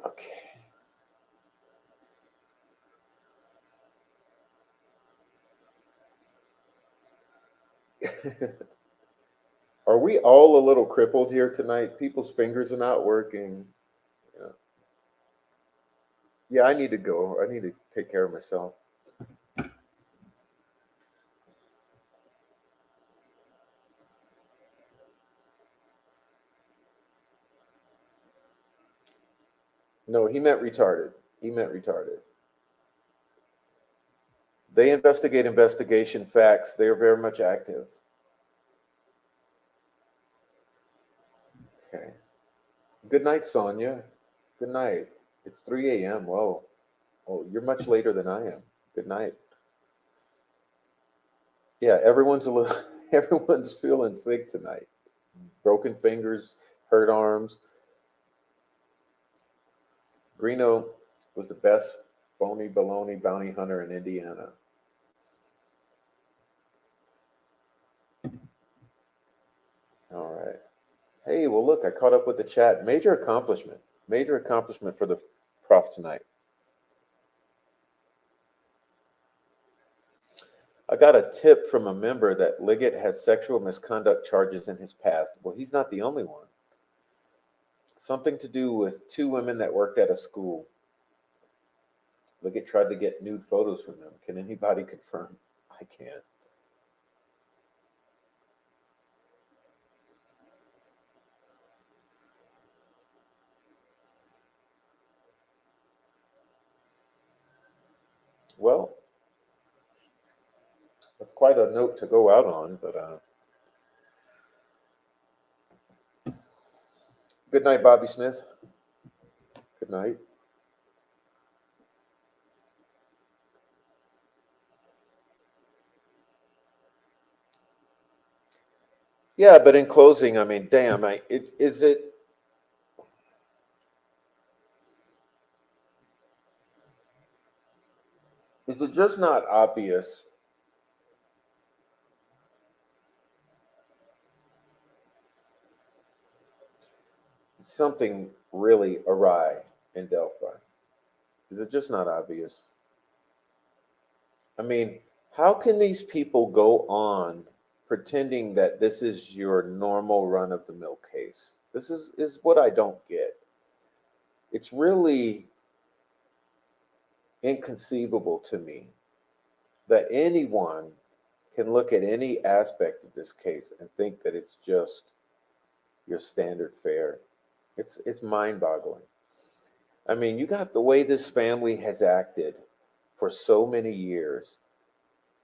Okay. Are we all a little crippled here tonight? People's fingers are not working. Yeah. Yeah, I need to go. I need to take care of myself. No, he meant retarded. He meant retarded. They investigation facts. They are very much active. Okay. Good night, Sonia. Good night. It's 3 a.m. Whoa. Oh, you're much later than I am. Good night. Yeah, everyone's feeling sick tonight. Broken fingers, hurt arms. Greeno was the best phony baloney bounty hunter in Indiana. All right. Hey, well, look, I caught up with the chat. Major accomplishment. Major accomplishment for the prof tonight. I got a tip from a member that Liggett has sexual misconduct charges in his past. Well, he's not the only one. Something to do with two women that worked at a school. Liggett tried to get nude photos from them. Can anybody confirm? I can't. Well, that's quite a note to go out on, but good night, Bobby Smith. Good night. Yeah, but in closing, I mean, damn, is it just not obvious something really awry in Delphi? Is it just not obvious? I mean, how can these people go on pretending that this is your normal run of the mill case? This is what I don't get. It's really inconceivable to me that anyone can look at any aspect of this case and think that it's just your standard fare. It's mind-boggling. I mean, you got the way this family has acted for so many years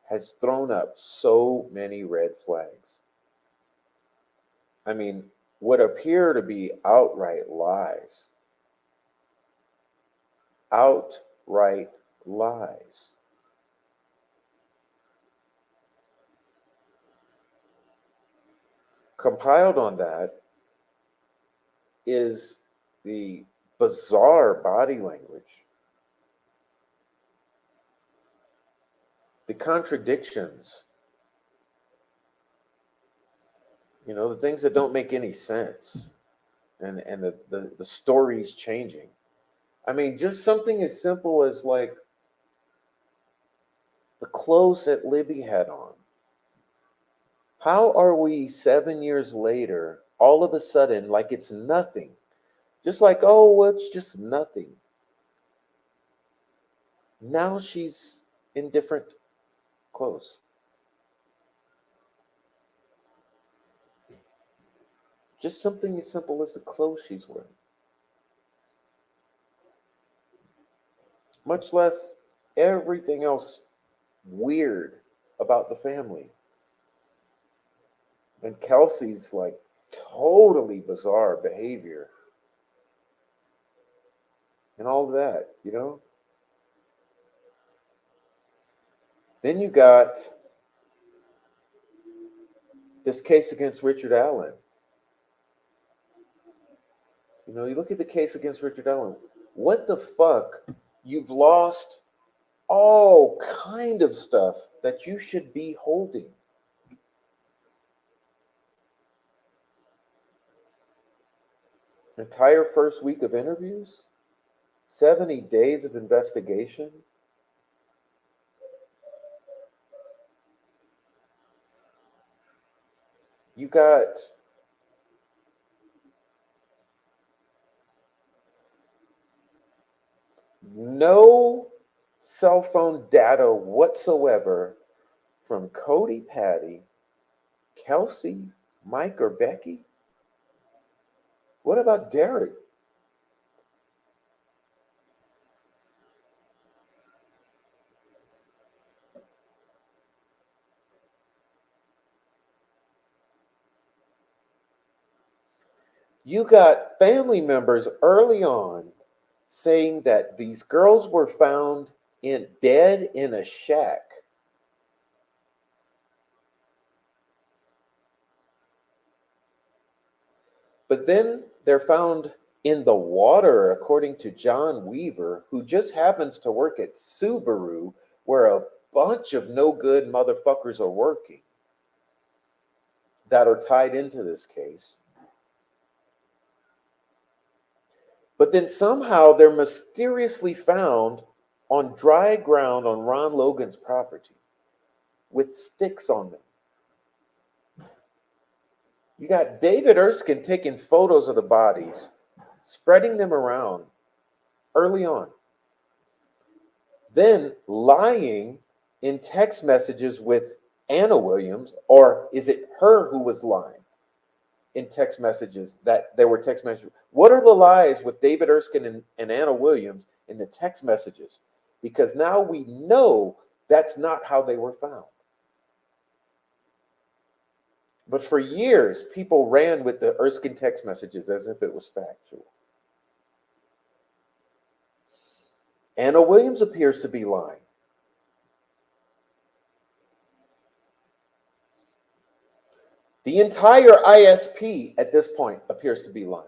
has thrown up so many red flags. I mean, what appear to be outright lies. Outright lies. Compiled on that is the bizarre body language, the contradictions, the things that don't make any sense, and the stories changing. I mean, just something as simple as like the clothes that Libby had on. How are we 7 years later, all of a sudden, like it's nothing? Just like, oh, well, it's just nothing. Now she's in different clothes. Just something as simple as the clothes she's wearing. Much less everything else weird about the family. And Kelsey's like totally bizarre behavior and all of that. Then you got this case against Richard Allen. You look at the case against Richard Allen. What the fuck? You've lost all kind of stuff that you should be holding. Entire first week of interviews, 70 days of investigation. You got no cell phone data whatsoever from Cody, Patty, Kelsey, Mike, or Becky. What about Derek? You got family members early on saying that these girls were found dead in a shack. But then they're found in the water, according to John Weaver, who just happens to work at Subaru, where a bunch of no good motherfuckers are working that are tied into this case. But then somehow they're mysteriously found on dry ground on Ron Logan's property with sticks on them. You got David Erskine taking photos of the bodies, spreading them around early on. Then lying in text messages with Anna Williams, or is it her who was lying in text messages that there were text messages? What are the lies with David Erskine and Anna Williams in the text messages? Because now we know that's not how they were found. But for years, people ran with the Erskine text messages as if it was factual. Anna Williams appears to be lying. The entire ISP at this point appears to be lying.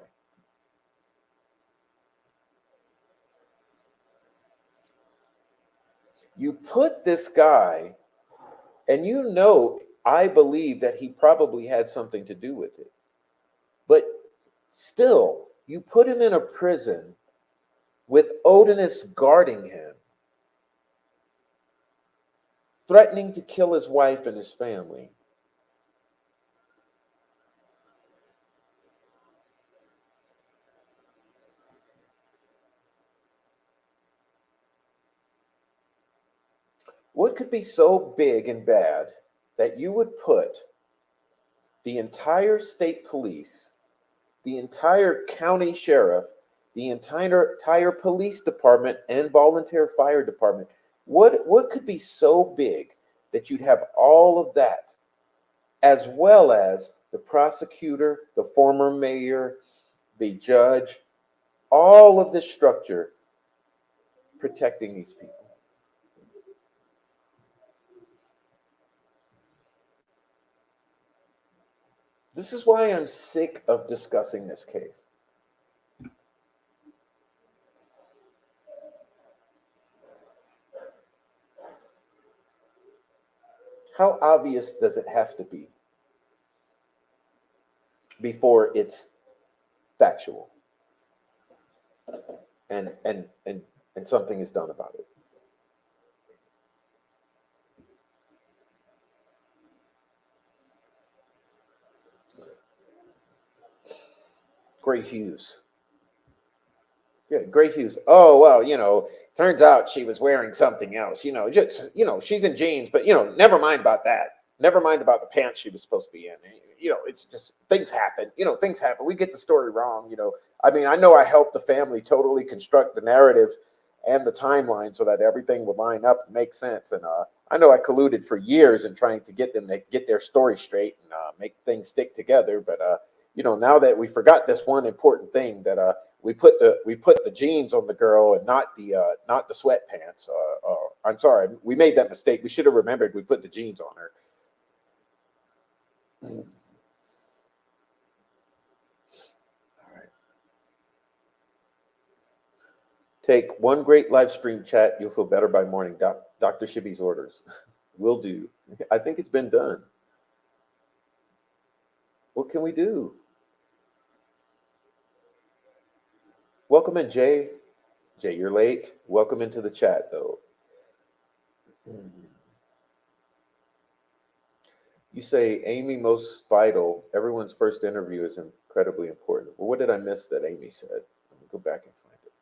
You put this guy, and you know, I believe that he probably had something to do with it. But still, you put him in a prison with Odinus guarding him, threatening to kill his wife and his family. What could be so big and bad that you would put the entire state police, the entire county sheriff, the entire police department and volunteer fire department? What could be so big that you'd have all of that, as well as the prosecutor, the former mayor, the judge, all of this structure protecting these people? This is why I'm sick of discussing this case. How obvious does it have to be before it's factual and something is done about it? Gray Hughes. Yeah, Gray Hughes. Oh, well, turns out she was wearing something else. Just, she's in jeans, but, never mind about that. Never mind about the pants she was supposed to be in. It's just things happen. Things happen. We get the story wrong. I know I helped the family totally construct the narrative and the timeline so that everything would line up and make sense. And I know I colluded for years in trying to get them to get their story straight and make things stick together. But now that we forgot this one important thing, that we put the jeans on the girl and not the sweatpants. I'm sorry, we made that mistake. We should have remembered we put the jeans on her. All right. Take one great live stream chat. You'll feel better by morning. Dr. Shibi's orders. Will do. I think it's been done. What can we do? Welcome in, Jay. Jay, you're late. Welcome into the chat, though. You say Amy most vital. Everyone's first interview is incredibly important. Well, what did I miss that Amy said? Let me go back and find it.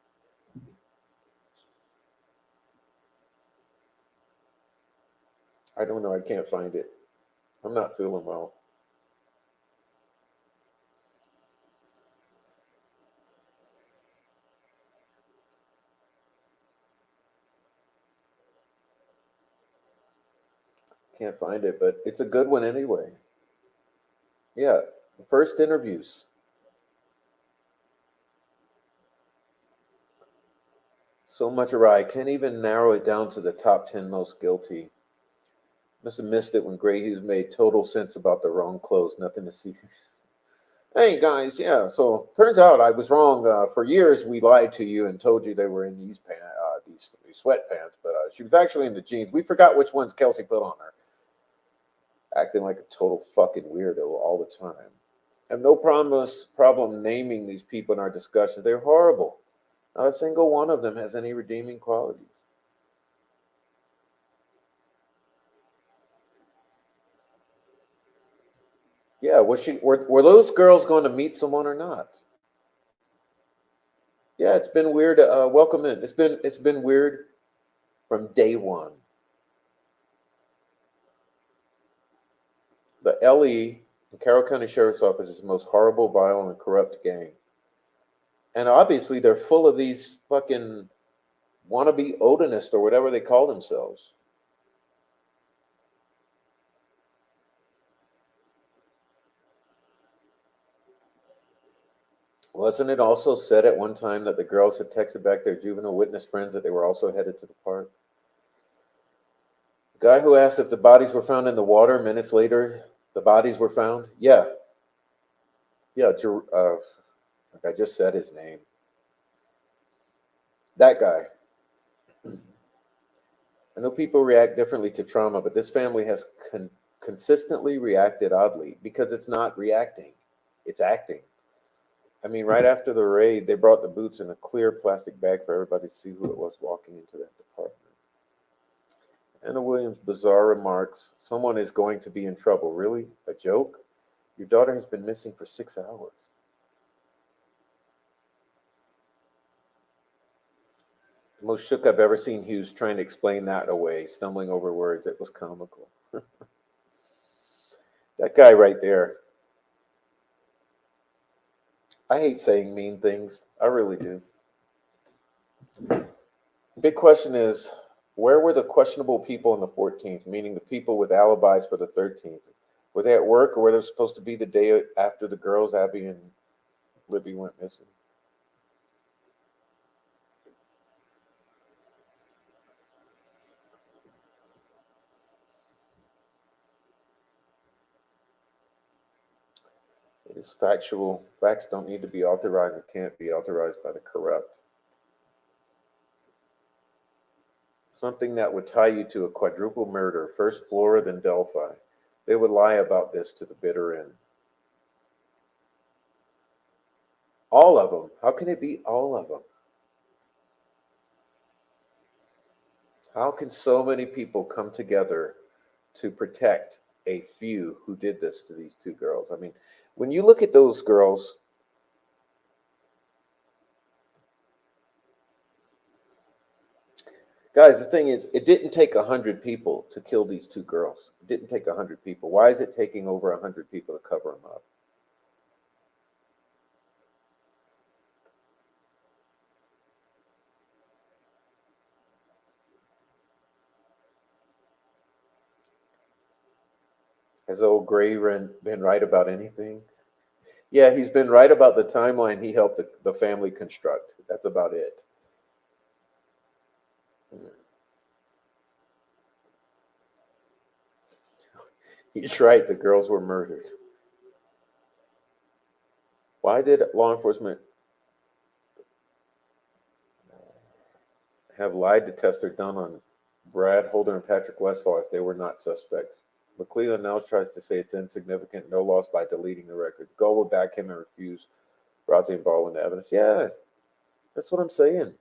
I don't know. I can't find it. I'm not feeling well. Can't find it, but it's a good one anyway. Yeah, first interviews. So much awry. I can't even narrow it down to the top 10 most guilty. Must have missed it when Gray Hughes made total sense about the wrong clothes. Nothing to see. Hey guys, yeah. So turns out I was wrong. For years we lied to you and told you they were in these pants, these sweatpants, but she was actually in the jeans. We forgot which ones Kelsey put on her. Acting like a total fucking weirdo all the time. I have no problem naming these people in our discussion. They're horrible. Not a single one of them has any redeeming qualities. Yeah, were those girls going to meet someone or not? Yeah, it's been weird. Welcome in. It's been weird from day one. The LE, the Carroll County Sheriff's Office, is the most horrible, vile, and corrupt gang. And obviously they're full of these fucking wannabe Odinists or whatever they call themselves. Wasn't it also said at one time that the girls had texted back their juvenile witness friends that they were also headed to the park? The guy who asked if the bodies were found in the water minutes later The bodies were found? Yeah. Yeah. Like I just said his name. That guy. I know people react differently to trauma, but this family has consistently reacted oddly because it's not reacting, it's acting. I mean, right after the raid, they brought the boots in a clear plastic bag for everybody to see who it was walking into that department. Anna Williams' bizarre remarks, someone is going to be in trouble. Really? A joke? Your daughter has been missing for 6 hours. The most shook I've ever seen Hughes trying to explain that away, stumbling over words. It was comical. That guy right there. I hate saying mean things. I really do. Big question is, where were the questionable people on the 14th, meaning the people with alibis for the 13th? Were they at work or were they supposed to be the day after the girls, Abby and Libby, went missing? It is factual. Facts don't need to be authorized. It can't be authorized by the corrupt. Something that would tie you to a quadruple murder, first Flora, then Delphi. They would lie about this to the bitter end. All of them. How can it be all of them? How can so many people come together to protect a few who did this to these two girls? I mean, when you look at those girls, guys, the thing is, it didn't take 100 people to kill these two girls. It didn't take 100 people. Why is it taking over 100 people to cover them up? Has old Gray been right about anything? Yeah, he's been right about the timeline he helped the family construct. That's about it. He's right. The girls were murdered. Why did law enforcement have lie detector done on Brad Holder and Patrick Westfall if they were not suspects? McClellan now tries to say it's insignificant, no loss by deleting the records. Go will back him and refuse Rosie and Baldwin the evidence. Yeah, that's what I'm saying.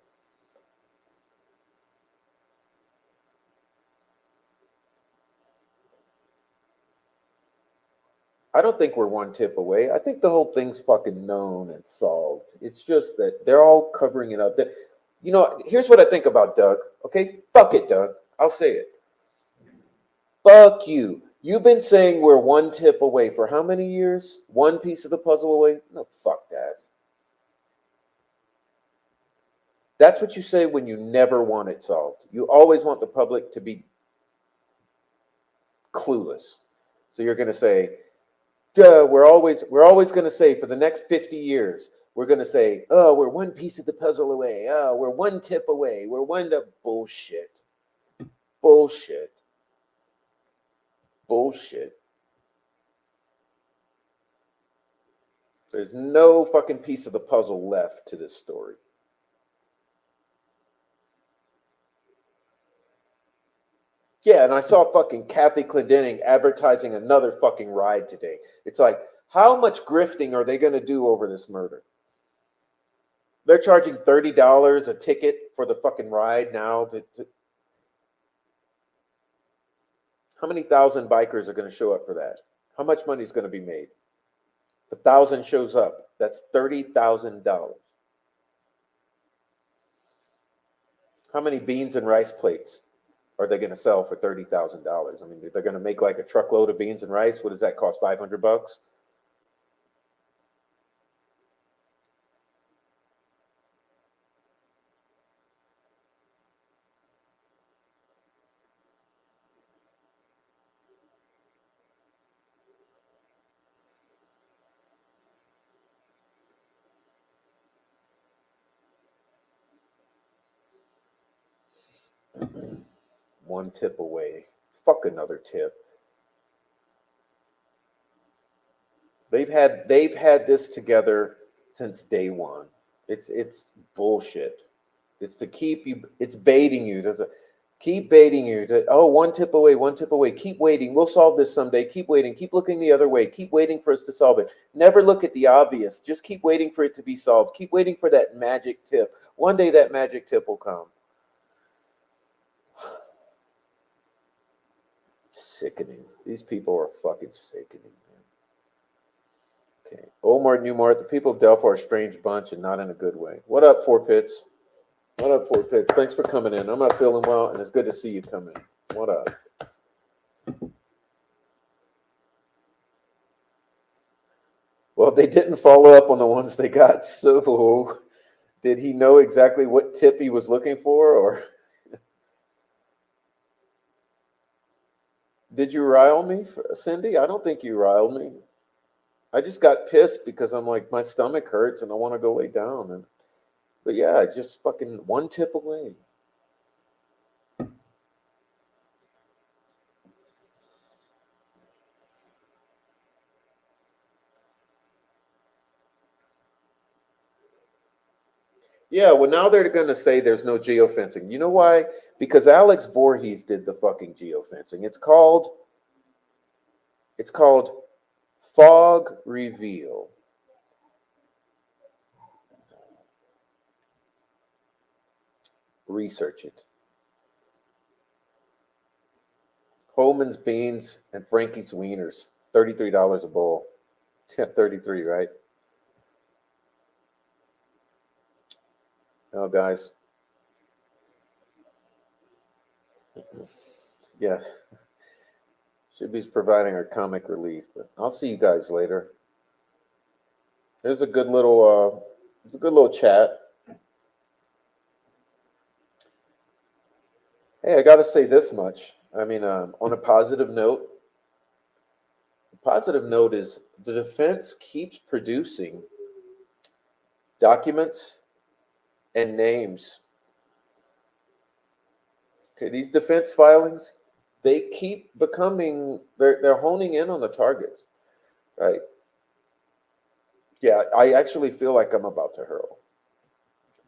I don't think we're one tip away. I think the whole thing's fucking known and solved. It's just that they're all covering it up. You know, here's what I think about Doug. Okay, fuck it, Doug. I'll say it. Fuck you. You've been saying we're one tip away for how many years? One piece of the puzzle away? No, fuck that. That's what you say when you never want it solved. You always want the public to be clueless. So you're going to say, duh, we're always going to say for the next 50 years, we're going to say, oh, we're one piece of the puzzle away. Oh, we're one tip away. We're one to bullshit. Bullshit. Bullshit. There's no fucking piece of the puzzle left to this story. Yeah, and I saw fucking Kathy Clendenning advertising another fucking ride today. It's like, how much grifting are they going to do over this murder? They're charging $30 a ticket for the fucking ride now. How many thousand bikers are going to show up for that? How much money is going to be made? The 1,000 shows up. That's $30,000. How many beans and rice plates are they going to sell for $30,000? I mean, they're going to make like a truckload of beans and rice. What does that cost? $500? One tip away. Fuck another tip. They've had this together since day one. It's bullshit. It's to keep you. It's baiting you. Keep baiting you. Oh, one tip away, one tip away. Keep waiting. We'll solve this someday. Keep waiting. Keep looking the other way. Keep waiting for us to solve it. Never look at the obvious. Just keep waiting for it to be solved. Keep waiting for that magic tip. One day that magic tip will come. Sickening. These people are fucking sickening. Okay. Old Mart, New Mart, the people of Delphi are a strange bunch and not in a good way. What up, Four Pits? What up, Four Pits? Thanks for coming in. I'm not feeling well, and it's good to see you come in. What up? Well, they didn't follow up on the ones they got, so did he know exactly what tip he was looking for, or did you rile me, Cindy? I don't think you riled me. I just got pissed because I'm like, my stomach hurts and I want to go lay down. But yeah, just fucking one tip away. Yeah, well, now they're going to say there's no geofencing. You know why? Because Alex Voorhees did the fucking geofencing. It's called fog reveal. Research it. Holman's beans and Frankie's wieners, $33 a bowl. Yeah, 33, right? Oh, guys. Yeah, should be providing our comic relief, but I'll see you guys later. There's a good little chat. Hey, I got to say this much. I mean, on a positive note is the defense keeps producing documents and names. Okay, these defense filings, they keep becoming, they're honing in on the targets, right? Yeah, I actually feel like I'm about to hurl.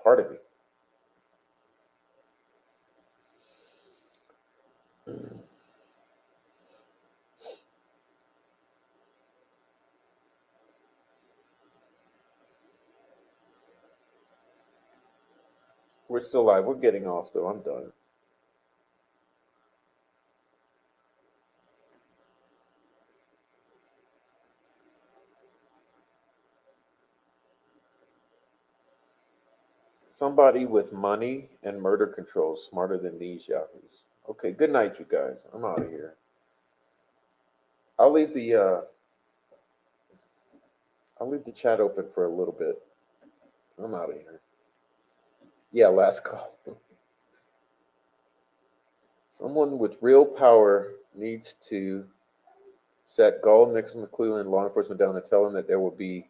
Part of me. We're still live. We're getting off though. I'm done. Somebody with money and murder control smarter than these yahoos. Okay, good night, you guys. I'm out of here. I'll leave the uh, I'll leave the chat open for a little bit. I'm out of here. Yeah, last call. Someone with real power needs to set Gall, Nixon, McClellan, and law enforcement down and tell them that there will be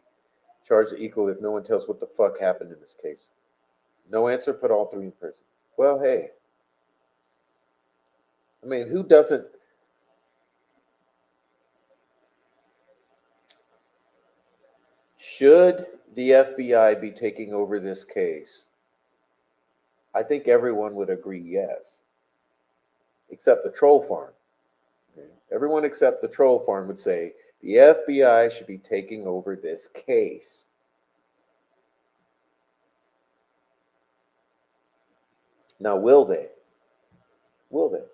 charged equal if no one tells what the fuck happened in this case. No answer, put all three in prison. Well, hey. I mean, who doesn't? Should the FBI be taking over this case? I think everyone would agree yes, except the troll farm. Okay? Everyone except the troll farm would say the FBI should be taking over this case. Now, will they? Will they?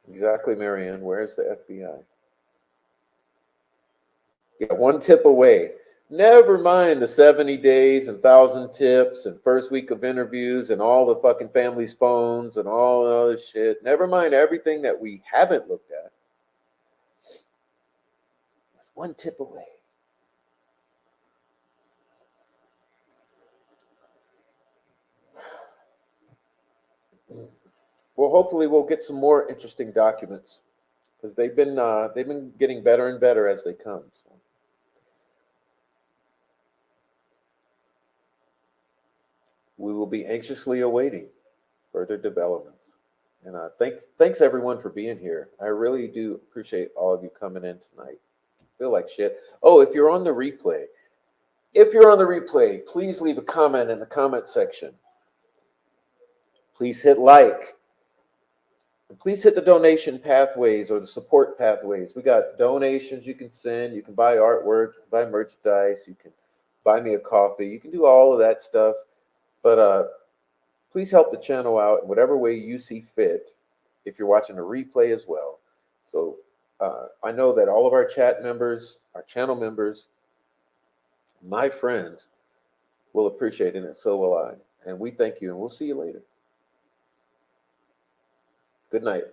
Exactly, Marianne. Where's the FBI? Yeah, one tip away. Never mind the 70 days and 1,000 tips and first week of interviews and all the fucking family's phones and all the other shit. Never mind everything that we haven't looked at. One tip away. Well, hopefully we'll get some more interesting documents because they've been getting better and better as they come. So. We will be anxiously awaiting further developments. And thanks everyone for being here. I really do appreciate all of you coming in tonight. Feel like shit. Oh, if you're on the replay, please leave a comment in the comment section. Please hit like. And please hit the donation pathways or the support pathways. We got donations you can send. You can buy artwork, buy merchandise. You can buy me a coffee. You can do all of that stuff. But please help the channel out in whatever way you see fit if you're watching the replay as well. So I know that all of our chat members, our channel members, my friends will appreciate it, and so will I. And we thank you, and we'll see you later. Good night.